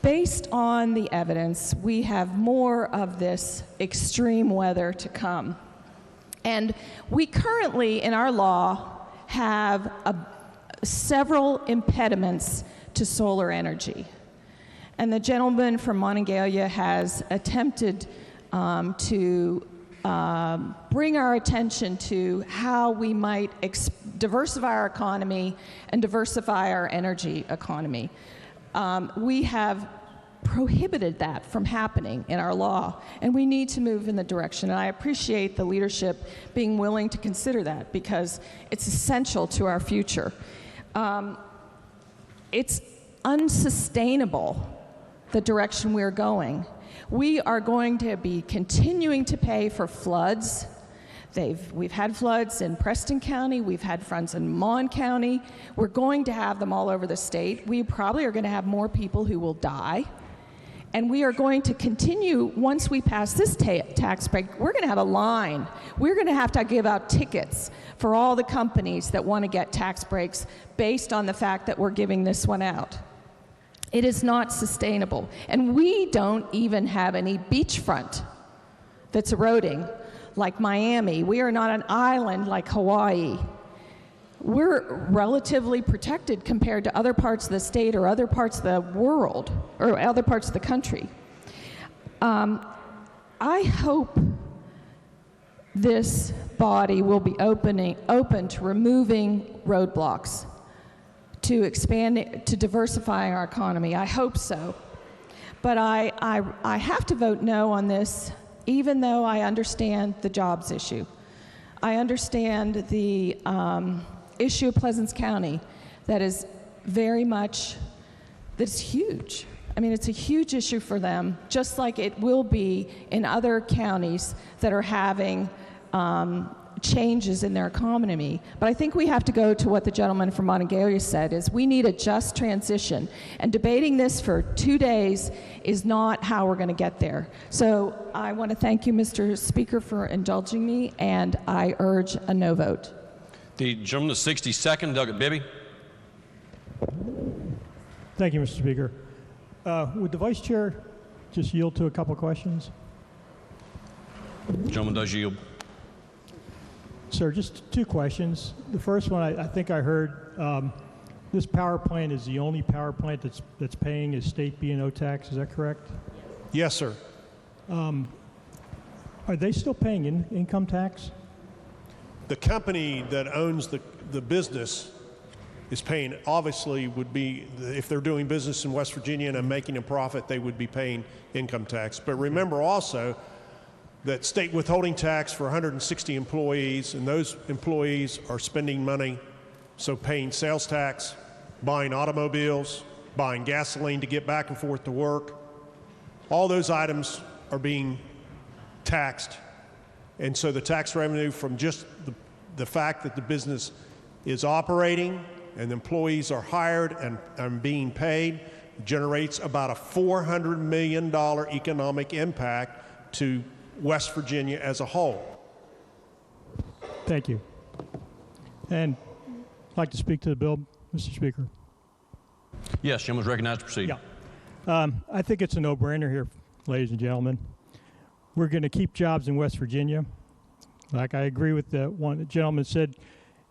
Based on the evidence, we have more of this extreme weather to come. And we currently, in our law, have several impediments to solar energy. And the gentleman from Monongalia has attempted to bring our attention to how we might diversify our economy and diversify our energy economy. We have prohibited that from happening in our law, and we need to move in the direction. And I appreciate the leadership being willing to consider that because it's essential to our future. It's unsustainable, the direction we're going. We are going to be continuing to pay for floods. We've had floods in Preston County, we've had floods in Mon County. We're going to have them all over the state. We probably are going to have more people who will die. And we are going to continue, once we pass this tax break, we're going to have a line. We're going to have to give out tickets for all the companies that want to get tax breaks based on the fact that we're giving this one out. It is not sustainable. And we don't even have any beachfront that's eroding like Miami. We are not an island like Hawaii. We're relatively protected compared to other parts of the state or other parts of the world or other parts of the country. I hope this body will be open to removing roadblocks, to expanding, to diversifying our economy. I hope so. But I have to vote no on this, even though I understand the jobs issue. I understand the issue of Pleasants County that is very much, that's huge. I mean, it's a huge issue for them, just like it will be in other counties that are having changes in their economy. But I think we have to go to what the gentleman from Monongalia said, is we need a just transition. And debating this for 2 days is not how we're going to get there. So I want to thank you, Mr. Speaker, for indulging me, and I urge a no vote. The gentleman, the 62nd, Doug Bibby. Thank you, Mr. Speaker. Would the vice chair just yield to a couple of questions? Gentleman does yield. Sir, just two questions. The first one, I think I heard this power plant is the only power plant that's paying a state B&O tax. Is that correct? Yes, sir. Are they still paying income tax? The company that owns the business is paying, obviously would be, if they're doing business in West Virginia and making a profit, they would be paying income tax. But remember also that state withholding tax for 160 employees, and those employees are spending money, so paying sales tax, buying automobiles, buying gasoline to get back and forth to work. All those items are being taxed. And so the tax revenue from just the fact that the business is operating and the employees are hired and being paid generates about a $400 million economic impact to West Virginia as a whole. Thank you. And I'd like to speak to the bill, Mr. Speaker. Yes, gentleman's recognized to proceed. Yeah. I think it's a no-brainer here, ladies and gentlemen. We're going to keep jobs in West Virginia. Like I agree with the one gentleman said,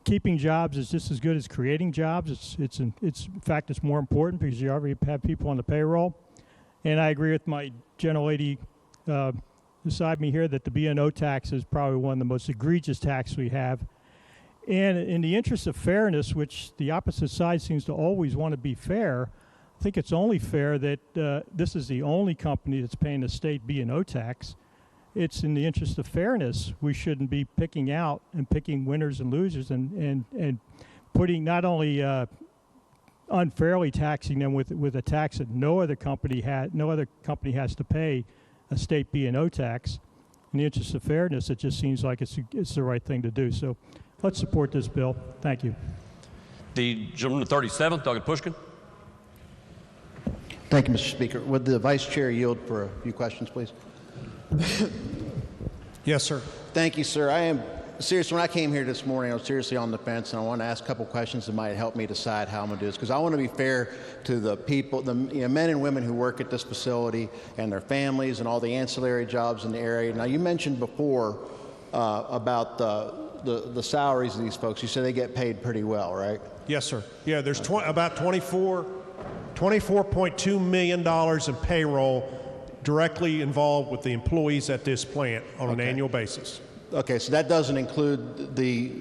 keeping jobs is just as good as creating jobs. In fact, it's more important because you already have people on the payroll. And I agree with my gentlelady beside me here that the B&O tax is probably one of the most egregious taxes we have. And in the interest of fairness, which the opposite side seems to always want to be fair, I think it's only fair that this is the only company that's paying the state B&O tax. It's in the interest of fairness. We shouldn't be picking out and picking winners and losers and putting not only unfairly taxing them with a tax that no other company has to pay a state B&O tax. In the interest of fairness, it just seems like it's the right thing to do. So let's support this bill. Thank you. The gentleman, the 37th, Doug Pushkin. Thank you, Mr. Speaker. Would the vice chair yield for a few questions, please? Yes, sir. Thank you, sir. I am serious. When I came here this morning, I was seriously on the fence, and I want to ask a couple questions that might help me decide how I'm going to do this, because I want to be fair to the people, the men and women who work at this facility and their families and all the ancillary jobs in the area. Now, you mentioned before about the salaries of these folks. You said they get paid pretty well, right? Yes, sir. Yeah, there's about $24.2 million in payroll directly involved with the employees at this plant on an annual basis. Okay, so that doesn't include the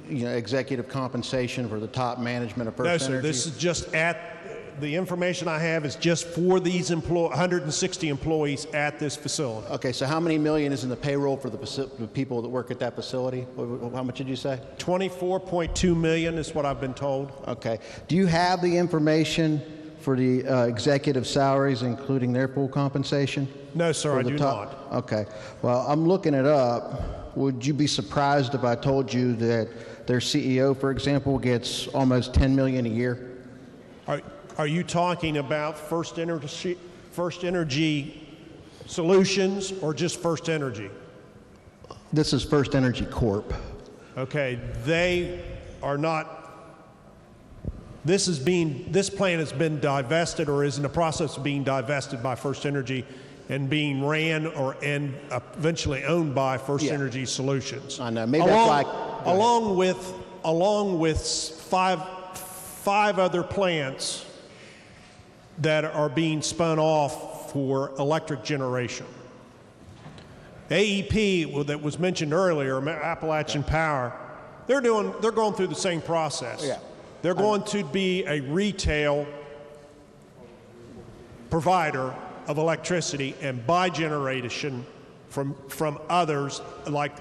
executive compensation for the top management of First Energy? No, sir. This is just the information I have is just for these 160 employees at this facility. Okay, so how many million is in the payroll for the people that work at that facility? How much did you say? 24.2 million is what I've been told. Okay. Do you have the information for the executive salaries, including their full compensation? No, sir, I do not. Okay. Well, I'm looking it up. Would you be surprised if I told you that their CEO, for example, gets almost $10 million a year? Are you talking about First Energy Solutions or just First Energy? This is First Energy Corp. Okay, they are not. This plant has been divested or is in the process of being divested by First Energy and being ran and eventually owned by First Energy Solutions. I know. Maybe that's along with five other plants that are being spun off for electric generation. AEP, that was mentioned earlier, Appalachian Power, they're going through the same process. Yeah. They're going to be a retail provider of electricity and buy generation from others.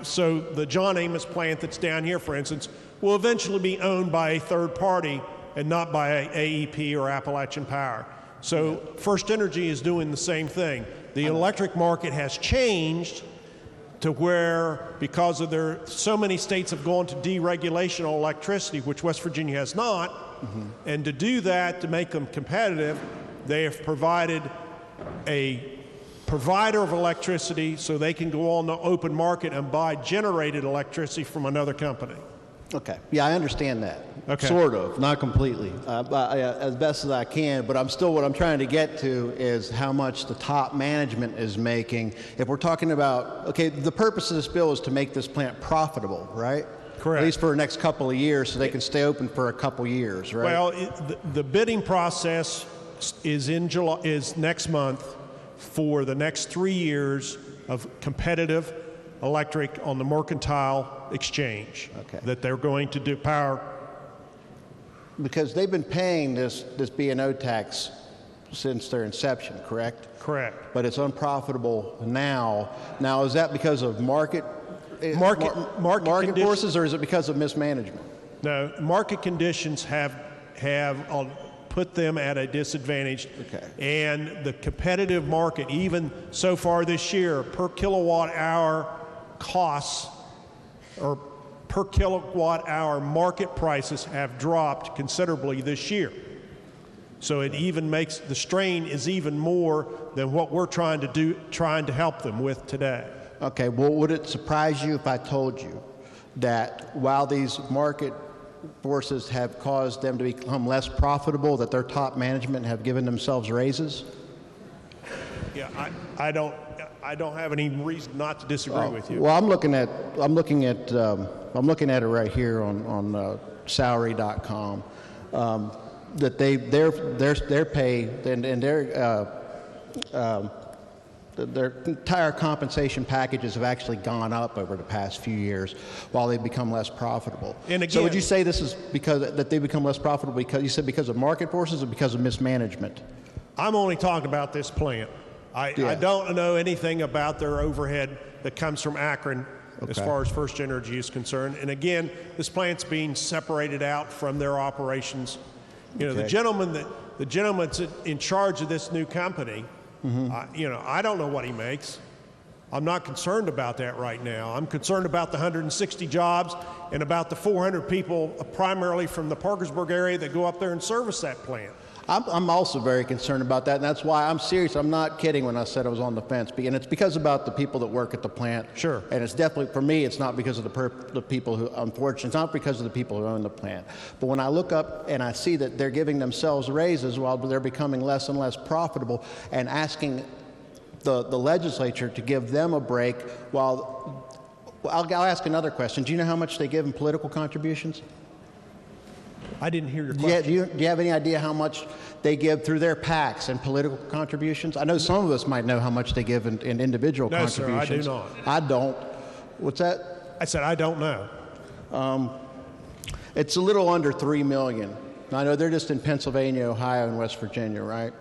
So the John Amos plant that's down here, for instance, will eventually be owned by a third party and not by AEP or Appalachian Power. So First Energy is doing the same thing. The electric market has changed to where, because of so many states have gone to deregulation on electricity, which West Virginia has not, and to do that, to make them competitive, they have provided a provider of electricity so they can go on the open market and buy generated electricity from another company. Okay. Yeah, I understand that. Okay. Sort of, not completely, as best as I can. But what I'm trying to get to is how much the top management is making. If we're talking about, okay, the purpose of this bill is to make this plant profitable, right? Correct. At least for the next couple of years, so they can stay open for a couple years, right? Well, the bidding process is in July, is next month for the next 3 years of competitive electric on the mercantile exchange. Okay. That they're going to do power. Because they've been paying this B&O tax since their inception, correct? Correct. But it's unprofitable now. Now, is that because of market forces, or is it because of mismanagement? No, market conditions have put them at a disadvantage. Okay. And the competitive market, even so far this year, per kilowatt hour costs or per kilowatt hour market prices have dropped considerably this year. So it even makes the strain is even more than what we're trying to help them with today. Okay, well, would it surprise you if I told you that while these market forces have caused them to become less profitable, that their top management have given themselves raises? Yeah, I don't have any reason not to disagree with you. Well, I'm looking at it right here on salary.com. That their pay and their entire compensation packages have actually gone up over the past few years while they've become less profitable. And again, so would you say this is that they become less profitable because you said because of market forces or because of mismanagement? I'm only talking about this plant. I don't know anything about their overhead that comes from Akron as far as First Energy is concerned. And again, this plant's being separated out from their operations. You know, the gentleman that's in charge of this new company, I don't know what he makes. I'm not concerned about that right now. I'm concerned about the 160 jobs and about the 400 people, primarily from the Parkersburg area, that go up there and service that plant. I'm also very concerned about that, and that's why I'm serious. I'm not kidding when I said I was on the fence, and it's because about the people that work at the plant. Sure. And it's definitely, for me, it's not because of the people who, unfortunately, it's not because of the people who own the plant. But when I look up and I see that they're giving themselves raises while they're becoming less and less profitable, and asking the legislature to give them a break, while I'll ask another question. Do you know how much they give in political contributions? I didn't hear your question. Do you have any idea how much they give through their PACs and political contributions? I know some of us might know how much they give in individual contributions. No, sir, I do not. I don't. What's that? I said I don't know. It's a little under $3 million. I know they're just in Pennsylvania, Ohio, and West Virginia, right?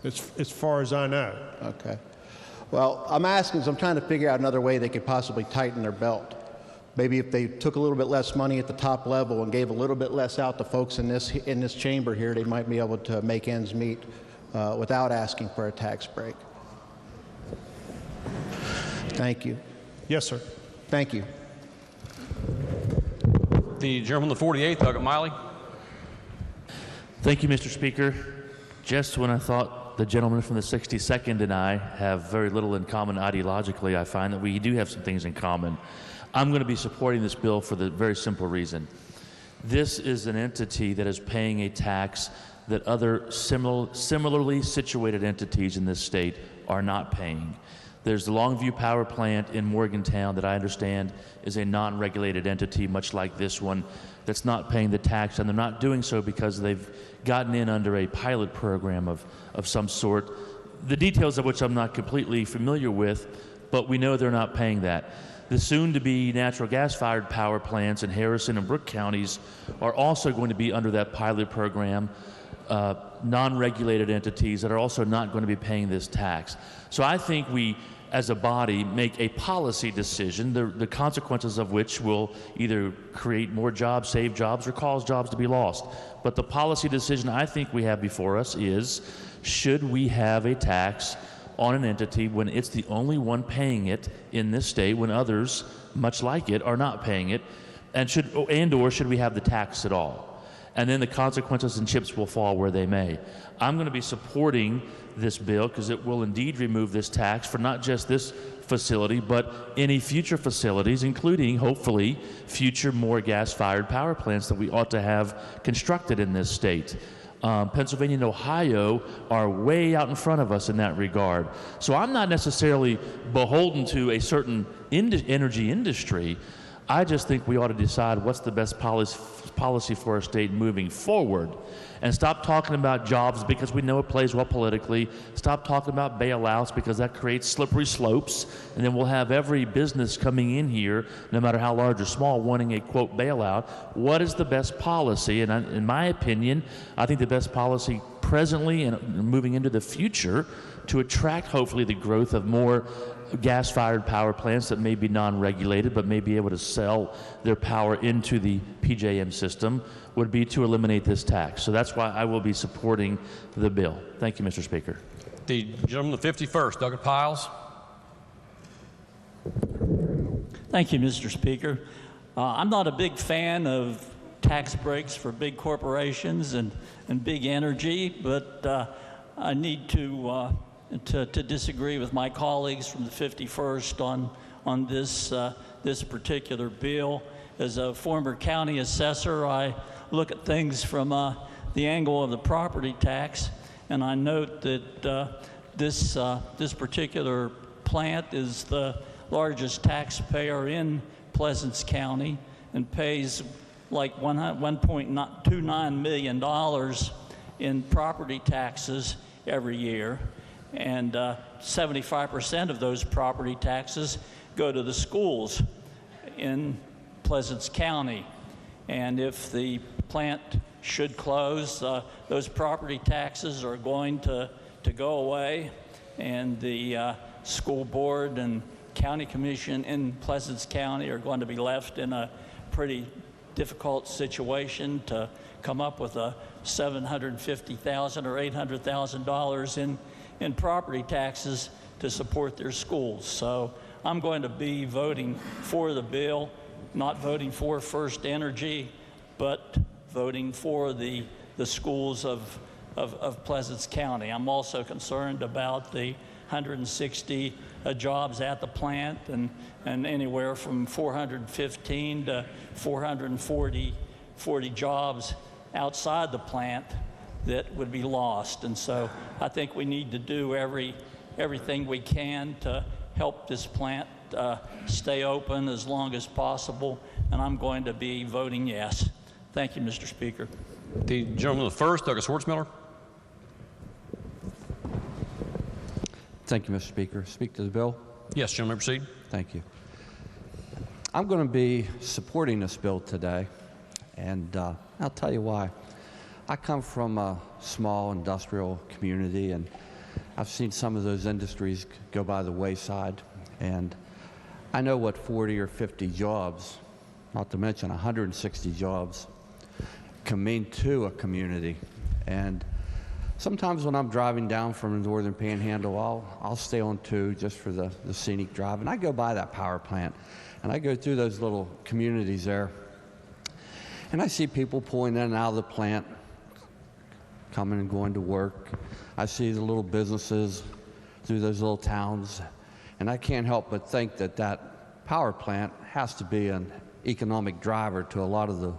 As far as I know. Okay. Well, I'm trying to figure out another way they could possibly tighten their belt. Maybe if they took a little bit less money at the top level and gave a little bit less out to folks in this chamber here, they might be able to make ends meet without asking for a tax break. Thank you. Yes, sir. Thank you. The gentleman from the 48th, Doug Miley. Thank you, Mr. Speaker. Just when I thought the gentleman from the 62nd and I have very little in common ideologically, I find that we do have some things in common. I'm going to be supporting this bill for the very simple reason. This is an entity that is paying a tax that other similarly situated entities in this state are not paying. There's the Longview Power Plant in Morgantown that I understand is a non-regulated entity, much like this one, that's not paying the tax, and they're not doing so because they've gotten in under a pilot program of some sort, the details of which I'm not completely familiar with, but we know they're not paying that. The soon-to-be natural gas-fired power plants in Harrison and Brooke counties are also going to be under that pilot program, non-regulated entities that are also not going to be paying this tax. So I think we, as a body, make a policy decision, the consequences of which will either create more jobs, save jobs, or cause jobs to be lost. But the policy decision I think we have before us is, should we have a tax on an entity when it's the only one paying it in this state, when others, much like it, are not paying it, or should we have the tax at all? And then the consequences and chips will fall where they may. I'm going to be supporting this bill because it will indeed remove this tax for not just this facility, but any future facilities, including, hopefully, future more gas-fired power plants that we ought to have constructed in this state. Pennsylvania and Ohio are way out in front of us in that regard. So I'm not necessarily beholden to a certain energy industry. I just think we ought to decide what's the best policy for our state moving forward, and stop talking about jobs because we know it plays well politically. Stop talking about bailouts because that creates slippery slopes, and then we'll have every business coming in here, no matter how large or small, wanting a, quote, bailout. What is the best policy? And in my opinion, I think the best policy presently and moving into the future to attract, hopefully, the growth of more gas-fired power plants that may be non-regulated but may be able to sell their power into the PJM system would be to eliminate this tax. So that's why I will be supporting the bill. Thank you, Mr. Speaker. The gentleman, the 51st, Douglas Piles. Thank you, Mr. Speaker. I'm not a big fan of tax breaks for big corporations and big energy, but I need to disagree with my colleagues from the 51st on this particular bill. As a former county assessor, I look at things from the angle of the property tax, and I note that this particular plant is the largest taxpayer in Pleasants County and pays like $1.29 million in property taxes every year. And 75% of those property taxes go to the schools in Pleasants County. And if the plant should close, those property taxes are going to go away, and the school board and county commission in Pleasants County are going to be left in a pretty difficult situation to come up with a $750,000 or $800,000 in property taxes to support their schools. So I'm going to be voting for the bill, not voting for First Energy, but voting for the schools of Pleasants County. I'm also concerned about the 160 jobs at the plant and anywhere from 415 to 440 jobs outside the plant that would be lost. And so I think we need to do everything we can to help this plant stay open as long as possible, and I'm going to be voting yes. Thank you, Mr. Speaker. The gentleman, the first, Douglas Schwartzmiller. Thank you, Mr. Speaker. Speak to the bill? Yes, gentleman, proceed. Thank you. I'm going to be supporting this bill today, and I'll tell you why. I come from a small industrial community, and I've seen some of those industries go by the wayside, and I know what 40 or 50 jobs, not to mention 160 jobs, can mean to a community. And sometimes when I'm driving down from the northern panhandle, I'll stay on 2 just for the scenic drive, and I go by that power plant, and I go through those little communities there, and I see people pulling in and out of the plant, coming and going to work. I see the little businesses through those little towns, and I can't help but think that that power plant has to be an economic driver to a lot of the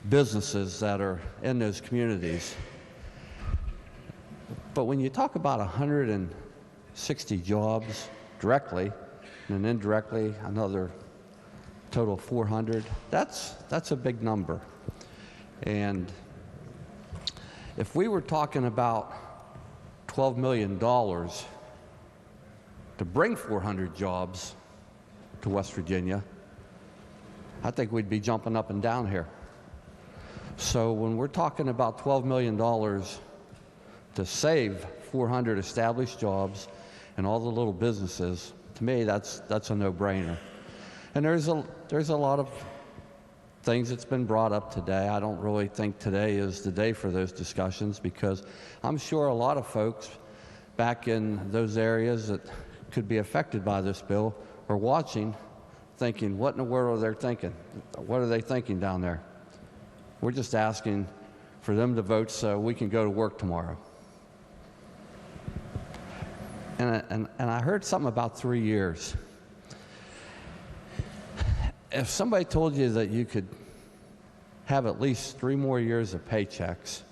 businesses that are in those communities. But when you talk about 160 jobs directly, and then indirectly another total of 400, that's a big number. And if we were talking about $12 million to bring 400 jobs to West Virginia, I think we'd be jumping up and down here. So when we're talking about $12 million to save 400 established jobs and all the little businesses, to me, that's a no-brainer. And there's a lot of things that's been brought up today. I don't really think today is the day for those discussions, because I'm sure a lot of folks back in those areas that could be affected by this bill are watching, thinking, what in the world are they thinking? What are they thinking down there? We're just asking for them to vote so we can go to work tomorrow. And I heard something about 3 years. If somebody told you that you could have at least 3 more years of paychecks,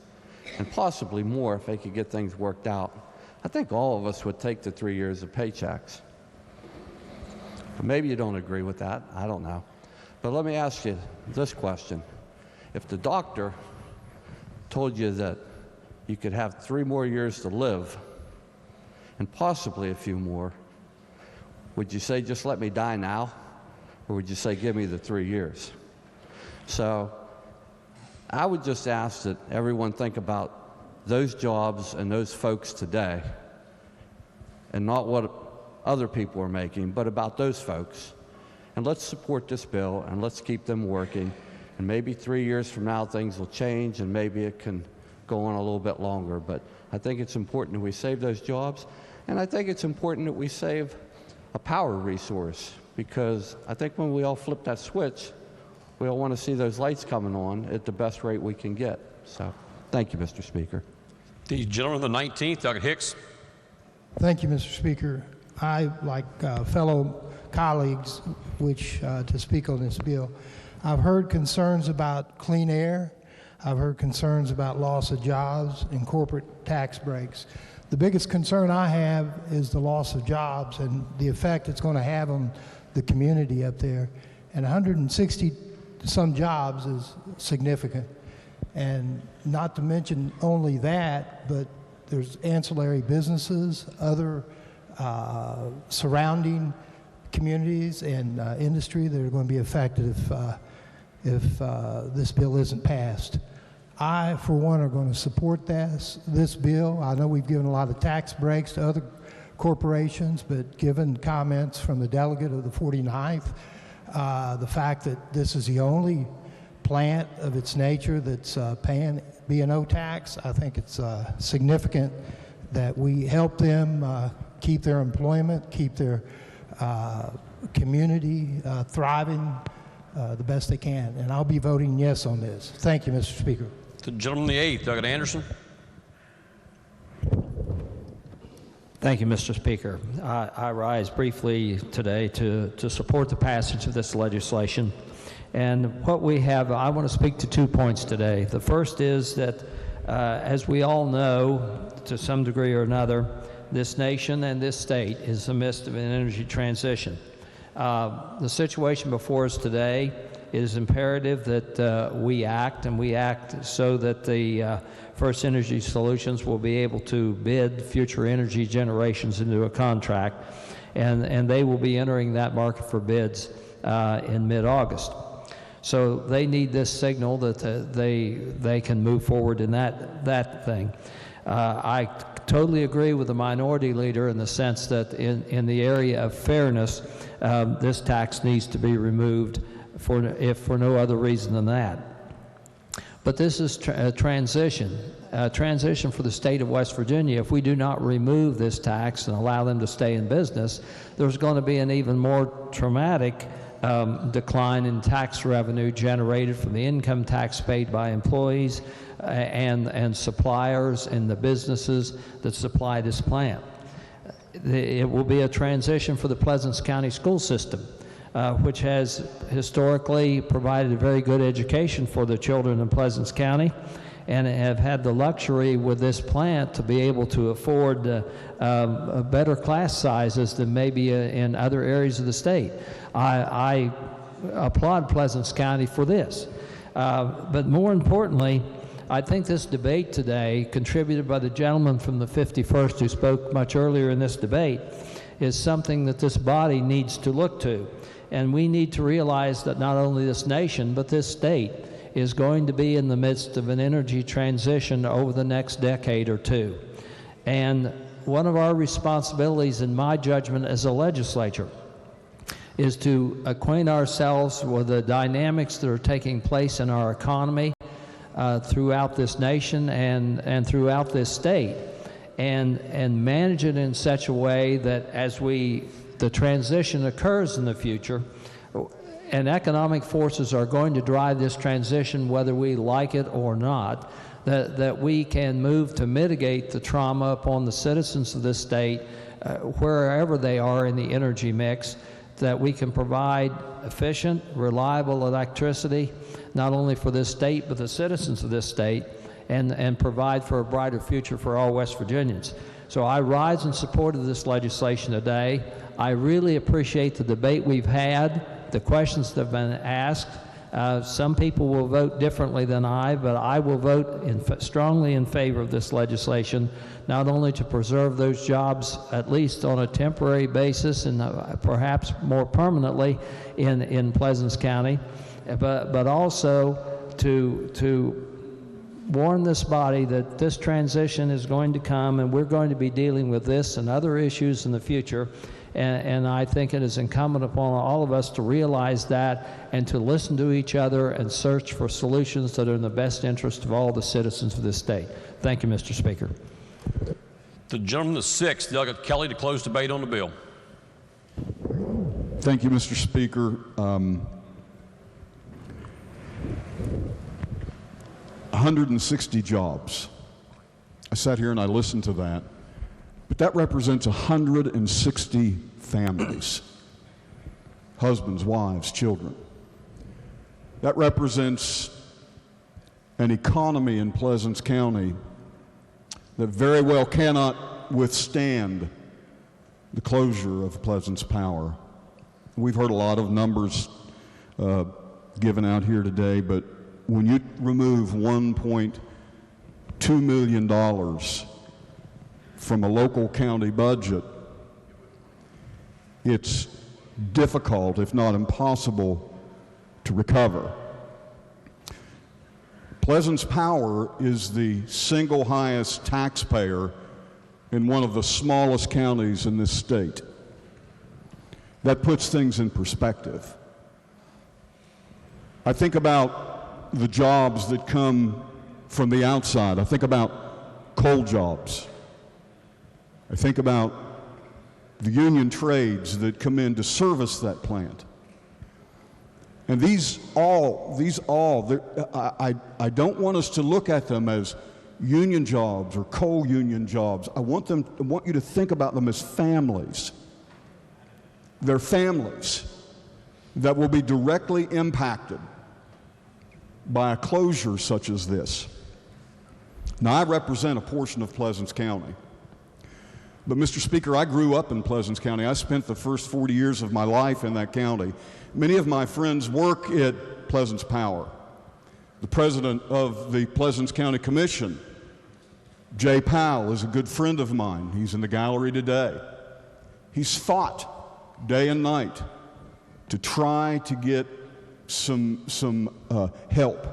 and possibly more if they could get things worked out, I think all of us would take the 3 years of paychecks. Maybe you don't agree with that, I don't know. But let me ask you this question. If the doctor told you that you could have 3 more years to live, and possibly a few more, would you say, just let me die now? Or would you say, give me the 3 years? So I would just ask that everyone think about those jobs and those folks today, and not what other people are making, but about those folks. And let's support this bill, and let's keep them working. And maybe 3 years from now, things will change, and maybe it can go on a little bit longer. But I think it's important that we save those jobs, and I think it's important that we save a power resource, because I think when we all flip that switch, we all want to see those lights coming on at the best rate we can get. So, thank you, Mr. Speaker. The gentleman on the 19th, Dr. Hicks. Thank you, Mr. Speaker. I, like fellow colleagues, to speak on this bill, I've heard concerns about clean air. I've heard concerns about loss of jobs and corporate tax breaks. The biggest concern I have is the loss of jobs and the effect it's going to have on the community up there. And 160 some jobs is significant. And not to mention only that, but there's ancillary businesses, other surrounding communities and industry that are going to be affected if this bill isn't passed. I, for one, are going to support this bill. I know we've given a lot of tax breaks to other corporations, but given comments from the delegate of the 49th, the fact that this is the only plant of its nature that's paying B&O tax, I think it's significant that we help them keep their employment, keep their community thriving the best they can. And I'll be voting yes on this. Thank you, Mr. Speaker. The gentleman on the 8th, Doug Anderson. Thank you, Mr. Speaker. I rise briefly today to support the passage of this legislation. And what we have, I want to speak to 2 points today. The first is that, as we all know, to some degree or another, this nation and this state is in the midst of an energy transition. The situation before us today, it is imperative that we act, and we act so that the First Energy Solutions will be able to bid future energy generations into a contract, and they will be entering that market for bids in mid-August. So they need this signal that they can move forward in that thing. I totally agree with the minority leader in the sense that in the area of fairness, this tax needs to be removed if for no other reason than that. But this is a transition for the state of West Virginia. If we do not remove this tax and allow them to stay in business, there's going to be an even more traumatic decline in tax revenue generated from the income tax paid by employees and suppliers and the businesses that supply this plant. It will be a transition for the Pleasants County school system, which has historically provided a very good education for the children in Pleasants County, and have had the luxury with this plant to be able to afford better class sizes than maybe in other areas of the state. I applaud Pleasants County for this. But more importantly, I think this debate today, contributed by the gentleman from the 51st who spoke much earlier in this debate, is something that this body needs to look to. And we need to realize that not only this nation, but this state is going to be in the midst of an energy transition over the next decade or two. And one of our responsibilities, in my judgment as a legislature, is to acquaint ourselves with the dynamics that are taking place in our economy throughout this nation and throughout this state, and manage it in such a way that as the transition occurs in the future, and economic forces are going to drive this transition whether we like it or not, that we can move to mitigate the trauma upon the citizens of this state wherever they are in the energy mix, that we can provide efficient, reliable electricity, not only for this state, but the citizens of this state, and provide for a brighter future for all West Virginians. So I rise in support of this legislation today. I really appreciate the debate we've had, the questions that have been asked. Some people will vote differently than I, but I will vote strongly in favor of this legislation, not only to preserve those jobs, at least on a temporary basis and perhaps more permanently in Pleasants County, but also to warn this body that this transition is going to come, and we're going to be dealing with this and other issues in the future. And I think it is incumbent upon all of us to realize that and to listen to each other and search for solutions that are in the best interest of all the citizens of this state. Thank you, Mr. Speaker. The gentleman, the 6th, Delegate Kelly, to close debate on the bill. Thank you, Mr. Speaker. 160 jobs. I sat here and I listened to that. But that represents 160 families, husbands, wives, children. That represents an economy in Pleasants County that very well cannot withstand the closure of Pleasants Power. We've heard a lot of numbers given out here today, but when you remove $1.2 million from a local county budget, it's difficult, if not impossible, to recover. Pleasants Power is the single highest taxpayer in one of the smallest counties in this state. That puts things in perspective. I think about the jobs that come from the outside. I think about coal jobs. I think about the union trades that come in to service that plant. And these all, I don't want us to look at them as union jobs or coal union jobs. I want you to think about them as families. They're families that will be directly impacted by a closure such as this. Now, I represent a portion of Pleasants County. But, Mr. Speaker, I grew up in Pleasants County. I spent the first 40 years of my life in that county. Many of my friends work at Pleasants Power. The president of the Pleasants County Commission, Jay Powell, is a good friend of mine. He's in the gallery today. He's fought day and night to try to get some help.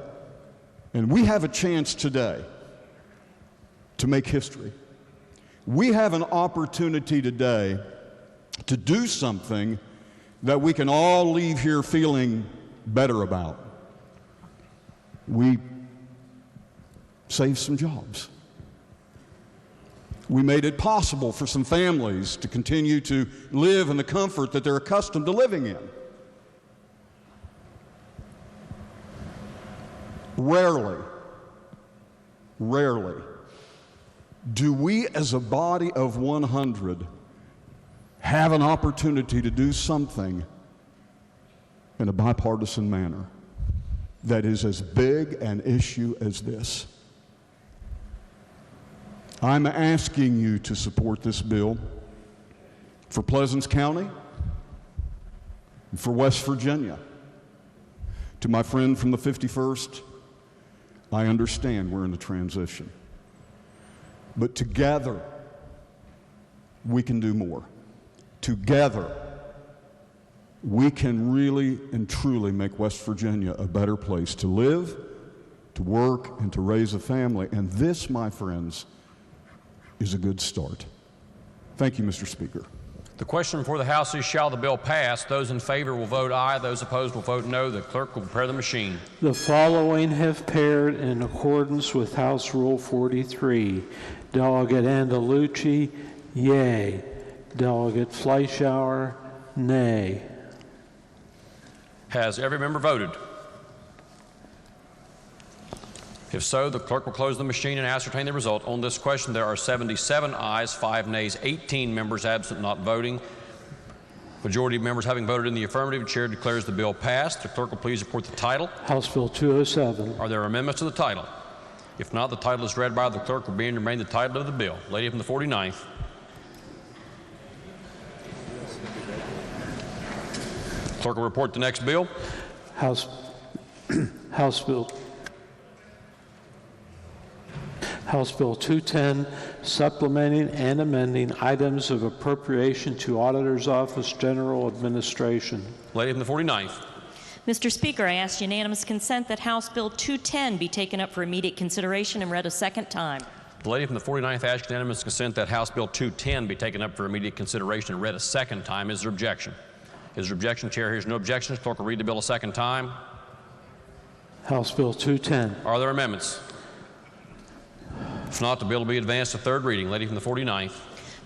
And we have a chance today to make history. We have an opportunity today to do something that we can all leave here feeling better about. We saved some jobs. We made it possible for some families to continue to live in the comfort that they're accustomed to living in. Rarely do we as a body of 100 have an opportunity to do something in a bipartisan manner that is as big an issue as this. I'm asking you to support this bill for Pleasants County and for West Virginia. To my friend from the 51st, I understand we're in a transition. But together, we can do more. Together, we can really and truly make West Virginia a better place to live, to work, and to raise a family. And this, my friends, is a good start. Thank you, Mr. Speaker. The question before the House is, shall the bill pass? Those in favor will vote aye. Those opposed will vote no. The clerk will prepare the machine. The following have paired in accordance with House Rule 43. Delegate Andalucci, yea. Delegate Fleischauer, nay. Has every member voted? If so, the clerk will close the machine and ascertain the result. On this question, there are 77 ayes, 5 nays, 18 members absent not voting. Majority of members having voted in the affirmative, the chair declares the bill passed. The clerk will please report the title. House Bill 207. Are there amendments to the title? If not, the title is read by the clerk will be and remain the title of the bill. Lady from the 49th. Clerk will report the next bill. House Bill 210, supplementing and amending items of appropriation to Auditor's Office General Administration. Lady from the 49th. Mr. Speaker, I ask unanimous consent that House Bill 210 be taken up for immediate consideration and read a second time. The lady from the 49th asks unanimous consent that House Bill 210 be taken up for immediate consideration and read a second time. Is there objection? Is there objection? Chair hears no objections. Clerk will read the bill a second time. House Bill 210. Are there amendments? If not, the bill will be advanced to third reading. Lady from the 49th.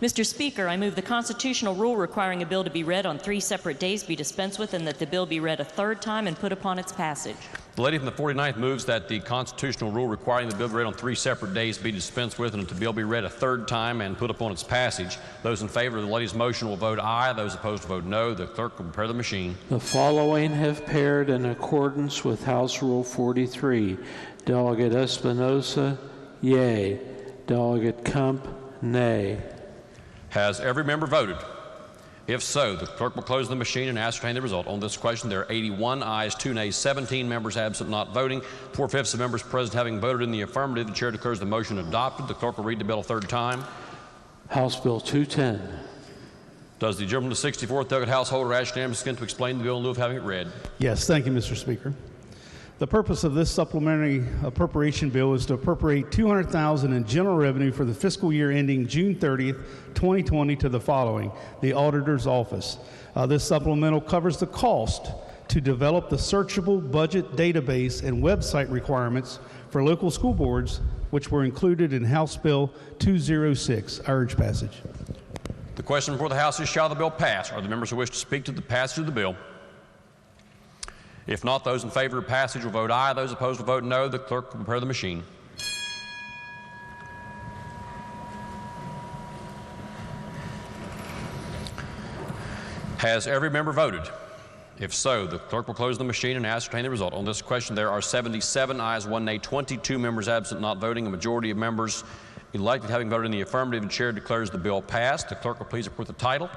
Mr. Speaker, I move the constitutional rule requiring a bill to be read on 3 separate days be dispensed with and that the bill be read a third time and put upon its passage. The lady from the 49th moves that the constitutional rule requiring the bill be read on 3 separate days be dispensed with and that the bill be read a third time and put upon its passage. Those in favor of the lady's motion will vote aye. Those opposed will vote no. The clerk will prepare the machine. The following have paired in accordance with House Rule 43. Delegate Espinosa, yea. Delegate Kump, nay. Has every member voted? If so, the clerk will close the machine and ascertain the result. On this question, there are 81 ayes, 2 nays, 17 members absent not voting, 4/5 of members present having voted in the affirmative. The chair declares the motion adopted. The clerk will read the bill a third time. House Bill 210. Does the gentleman of the 64th delegate householder ask unanimous consent to explain the bill in lieu of having it read? Yes, thank you, Mr. Speaker. The purpose of this supplementary appropriation bill is to appropriate $200,000 in general revenue for the fiscal year ending June 30th, 2020 to the following: the Auditor's Office. This supplemental covers the cost to develop the searchable budget database and website requirements for local school boards, which were included in House Bill 206. I urge passage. The question before the House is, shall the bill pass? Are there members who wish to speak to the passage of the bill? If not, those in favor of passage will vote aye. Those opposed will vote no. The clerk will prepare the machine. Has every member voted? If so, the clerk will close the machine and ascertain the result. On this question, there are 77 ayes, 1 nay, 22 members absent not voting. A majority of members elected having voted in the affirmative. The chair declares the bill passed. The clerk will please report the title.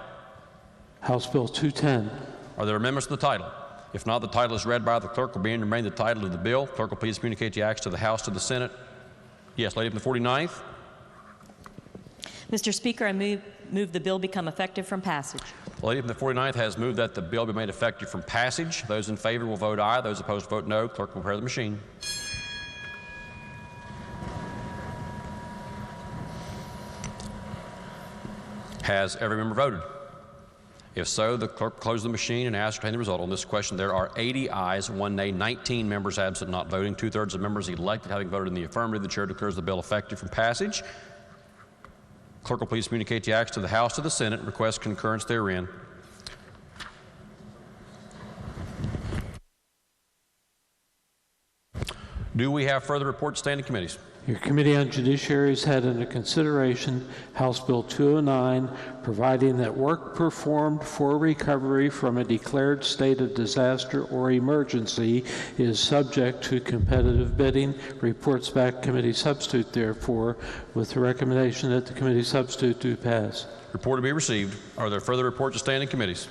House Bill 210. Are there amendments to the title? If not, the title is read by the clerk will be and remain the title of the bill. Clerk will please communicate the acts to the House, to the Senate. Yes, lady from the 49th. Mr. Speaker, I move the bill become effective from passage. The lady from the 49th has moved that the bill be made effective from passage. Those in favor will vote aye. Those opposed vote no. Clerk will prepare the machine. Has every member voted? If so, the clerk will close the machine and ascertain the result. On this question, there are 80 ayes, 1 nay, 19 members absent not voting, 2/3 of members elected having voted in the affirmative. The chair declares the bill effective from passage. Clerk will please communicate the acts to the House, to the Senate, and request concurrence therein. Do we have further reports to standing committees? Your Committee on Judiciary has had under consideration House Bill 209, providing that work performed for recovery from a declared state of disaster or emergency is subject to competitive bidding. Reports back committee substitute, therefore, with the recommendation that the committee substitute do pass. Report to be received. Are there further reports to standing committees?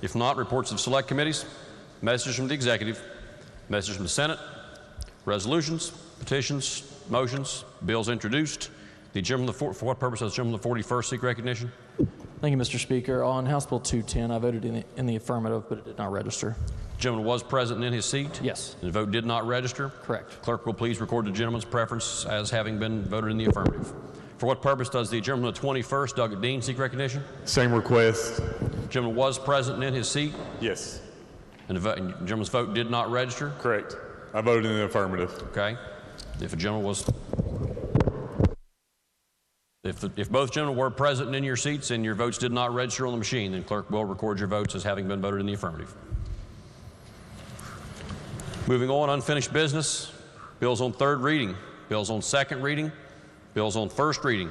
If not, reports of select committees, messages from the executive, messages from the Senate, resolutions, petitions, motions, bills introduced. The gentleman, for what purpose does the gentleman of the 41st seek recognition? Thank you, Mr. Speaker. On House Bill 210, I voted in the affirmative, but it did not register. The gentleman was present and in his seat? Yes. And the vote did not register? Correct. Clerk will please record the gentleman's preference as having been voted in the affirmative. For what purpose does the gentleman of the 21st, Doug Dean, seek recognition? Same request. The gentleman was present and in his seat? Yes. And the gentleman's vote did not register? Correct. I voted in the affirmative. Okay. If a gentleman was, if both gentlemen were present and in your seats and your votes did not register on the machine, then clerk will record your votes as having been voted in the affirmative. Moving on, unfinished business. Bills on third reading, bills on second reading, bills on first reading.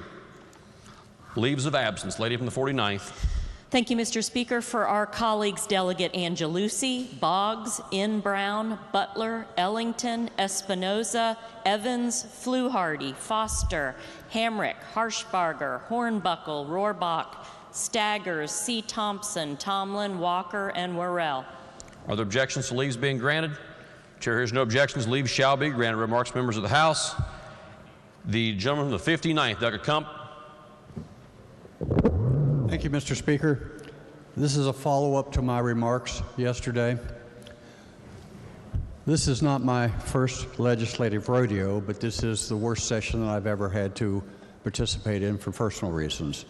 Leaves of absence. Lady from the 49th. Thank you, Mr. Speaker. For our colleagues, Delegate Angelucci, Boggs, Brown, Butler, Ellington, Espinoza, Evans, Fluharty, Foster, Hamrick, Harshbarger, Hornbuckle, Rohrbach, Staggers, C. Thompson, Tomlin, Walker, and Worrell. Are there objections to leaves being granted? Chair hears no objections. Leaves shall be granted. Remarks, members of the House. The gentleman from the 59th, Douglas Kump. Thank you, Mr. Speaker. This is a follow-up to my remarks yesterday. This is not my first legislative rodeo, but this is the worst session that I've ever had to participate in for personal reasons.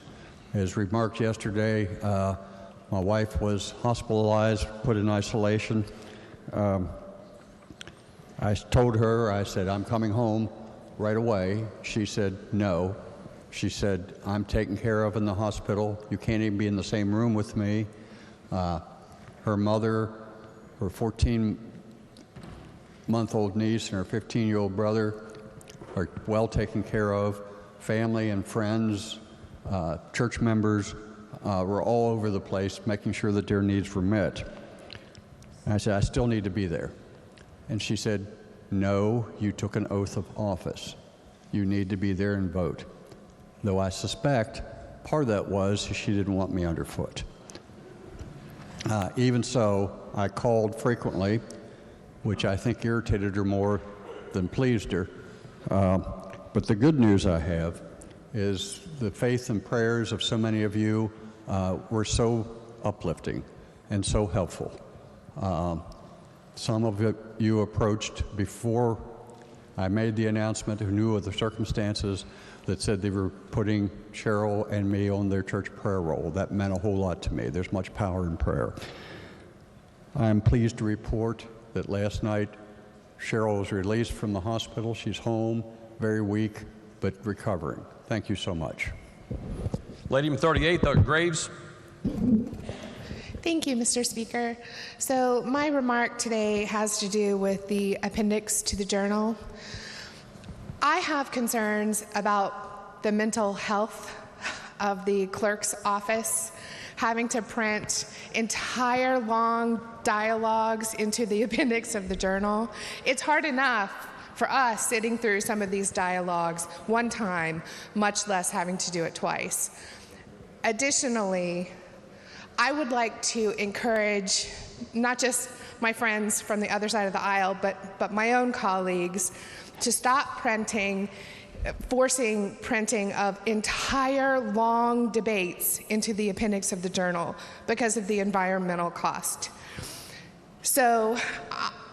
As remarked yesterday, my wife was hospitalized, put in isolation. I told her, I said, I'm coming home right away. She said, no. She said, I'm taken care of in the hospital. You can't even be in the same room with me. Her mother, her 14-month-old niece, and her 15-year-old brother are well taken care of. Family and friends, church members were all over the place making sure that their needs were met. And I said, I still need to be there. And she said, no, you took an oath of office. You need to be there and vote. Though I suspect part of that was she didn't want me underfoot. Even so, I called frequently, which I think irritated her more than pleased her. But the good news I have is the faith and prayers of so many of you were so uplifting and so helpful. Some of you approached before I made the announcement who knew of the circumstances that said they were putting Cheryl and me on their church prayer roll. That meant a whole lot to me. There's much power in prayer. I am pleased to report that last night Cheryl was released from the hospital. She's home, very weak, but recovering. Thank you so much. Lady from 38th, Dr. Graves. Thank you, Mr. Speaker. So my remark today has to do with the appendix to the journal. I have concerns about the mental health of the clerk's office, having to print entire long dialogues into the appendix of the journal. It's hard enough for us sitting through some of these dialogues one time, much less having to do it twice. Additionally, I would like to encourage not just my friends from the other side of the aisle, but my own colleagues to stop forcing printing of entire long debates into the appendix of the journal because of the environmental cost. So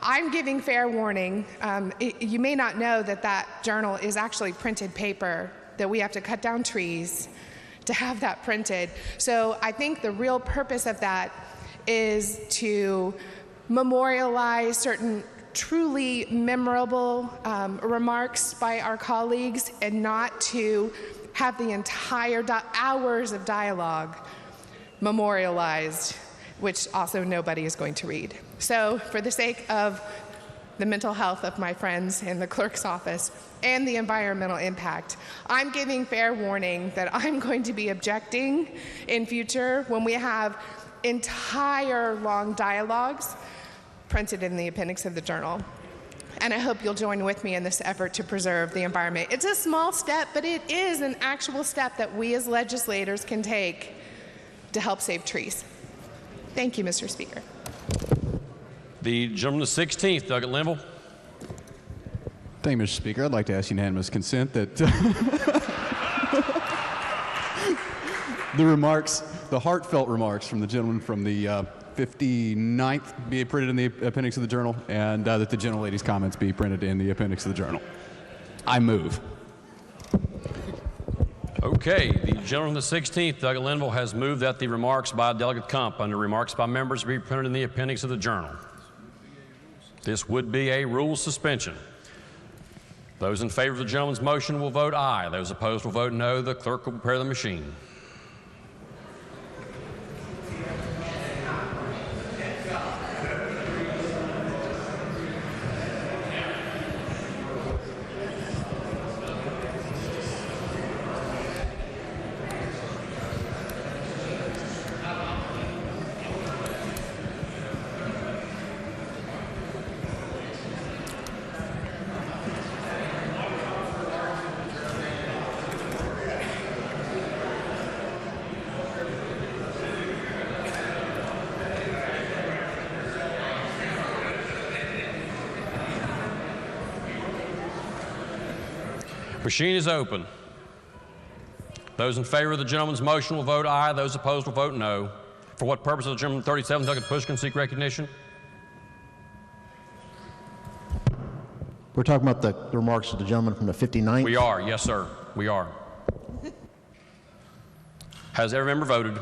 I'm giving fair warning. You may not know that journal is actually printed paper, that we have to cut down trees to have that printed. So I think the real purpose of that is to memorialize certain truly memorable remarks by our colleagues and not to have the entire hours of dialogue memorialized, which also nobody is going to read. So for the sake of the mental health of my friends in the clerk's office and the environmental impact, I'm giving fair warning that I'm going to be objecting in future when we have entire long dialogues printed in the appendix of the journal. And I hope you'll join with me in this effort to preserve the environment. It's a small step, but it is an actual step that we as legislators can take to help save trees. Thank you, Mr. Speaker. The gentleman to 16th, Doug Linville. Thank you, Mr. Speaker. I'd like to ask unanimous consent that the heartfelt remarks from the gentleman from the 59th be printed in the appendix of the journal, and that the gentlelady's comments be printed in the appendix of the journal. I move. Okay, the gentleman from the 16th, Doug Linville, has moved that the remarks by Delegate Kump under remarks by members be printed in the appendix of the journal. This would be a rule suspension. Those in favor of the gentleman's motion will vote aye. Those opposed will vote no. The clerk will prepare the machine. Machine is open. Those in favor of the gentleman's motion will vote aye. Those opposed will vote no. For what purpose of the gentleman 37 Tuckett push can seek recognition? We're talking about the remarks of the gentleman from the 59th? We are, yes, sir. We are. Has every member voted?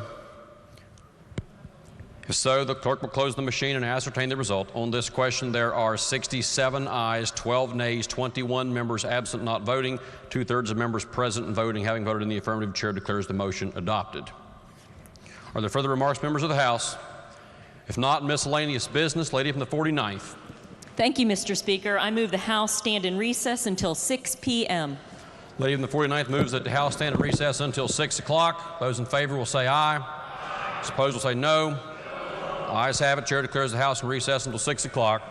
If so, the clerk will close the machine and ascertain the result. On this question, there are 67 ayes, 12 nays, 21 members absent not voting, 2/3 of members present and voting. Having voted in the affirmative, chair declares the motion adopted. Are there further remarks, members of the House? If not, miscellaneous business. Lady from the 49th. Thank you, Mr. Speaker. I move the House stand in recess until 6 p.m. Lady from the 49th moves that the House stand in recess until 6 o'clock. Those in favor will say aye. Those opposed will say no. Ayes have it. Chair declares the House in recess until 6 o'clock.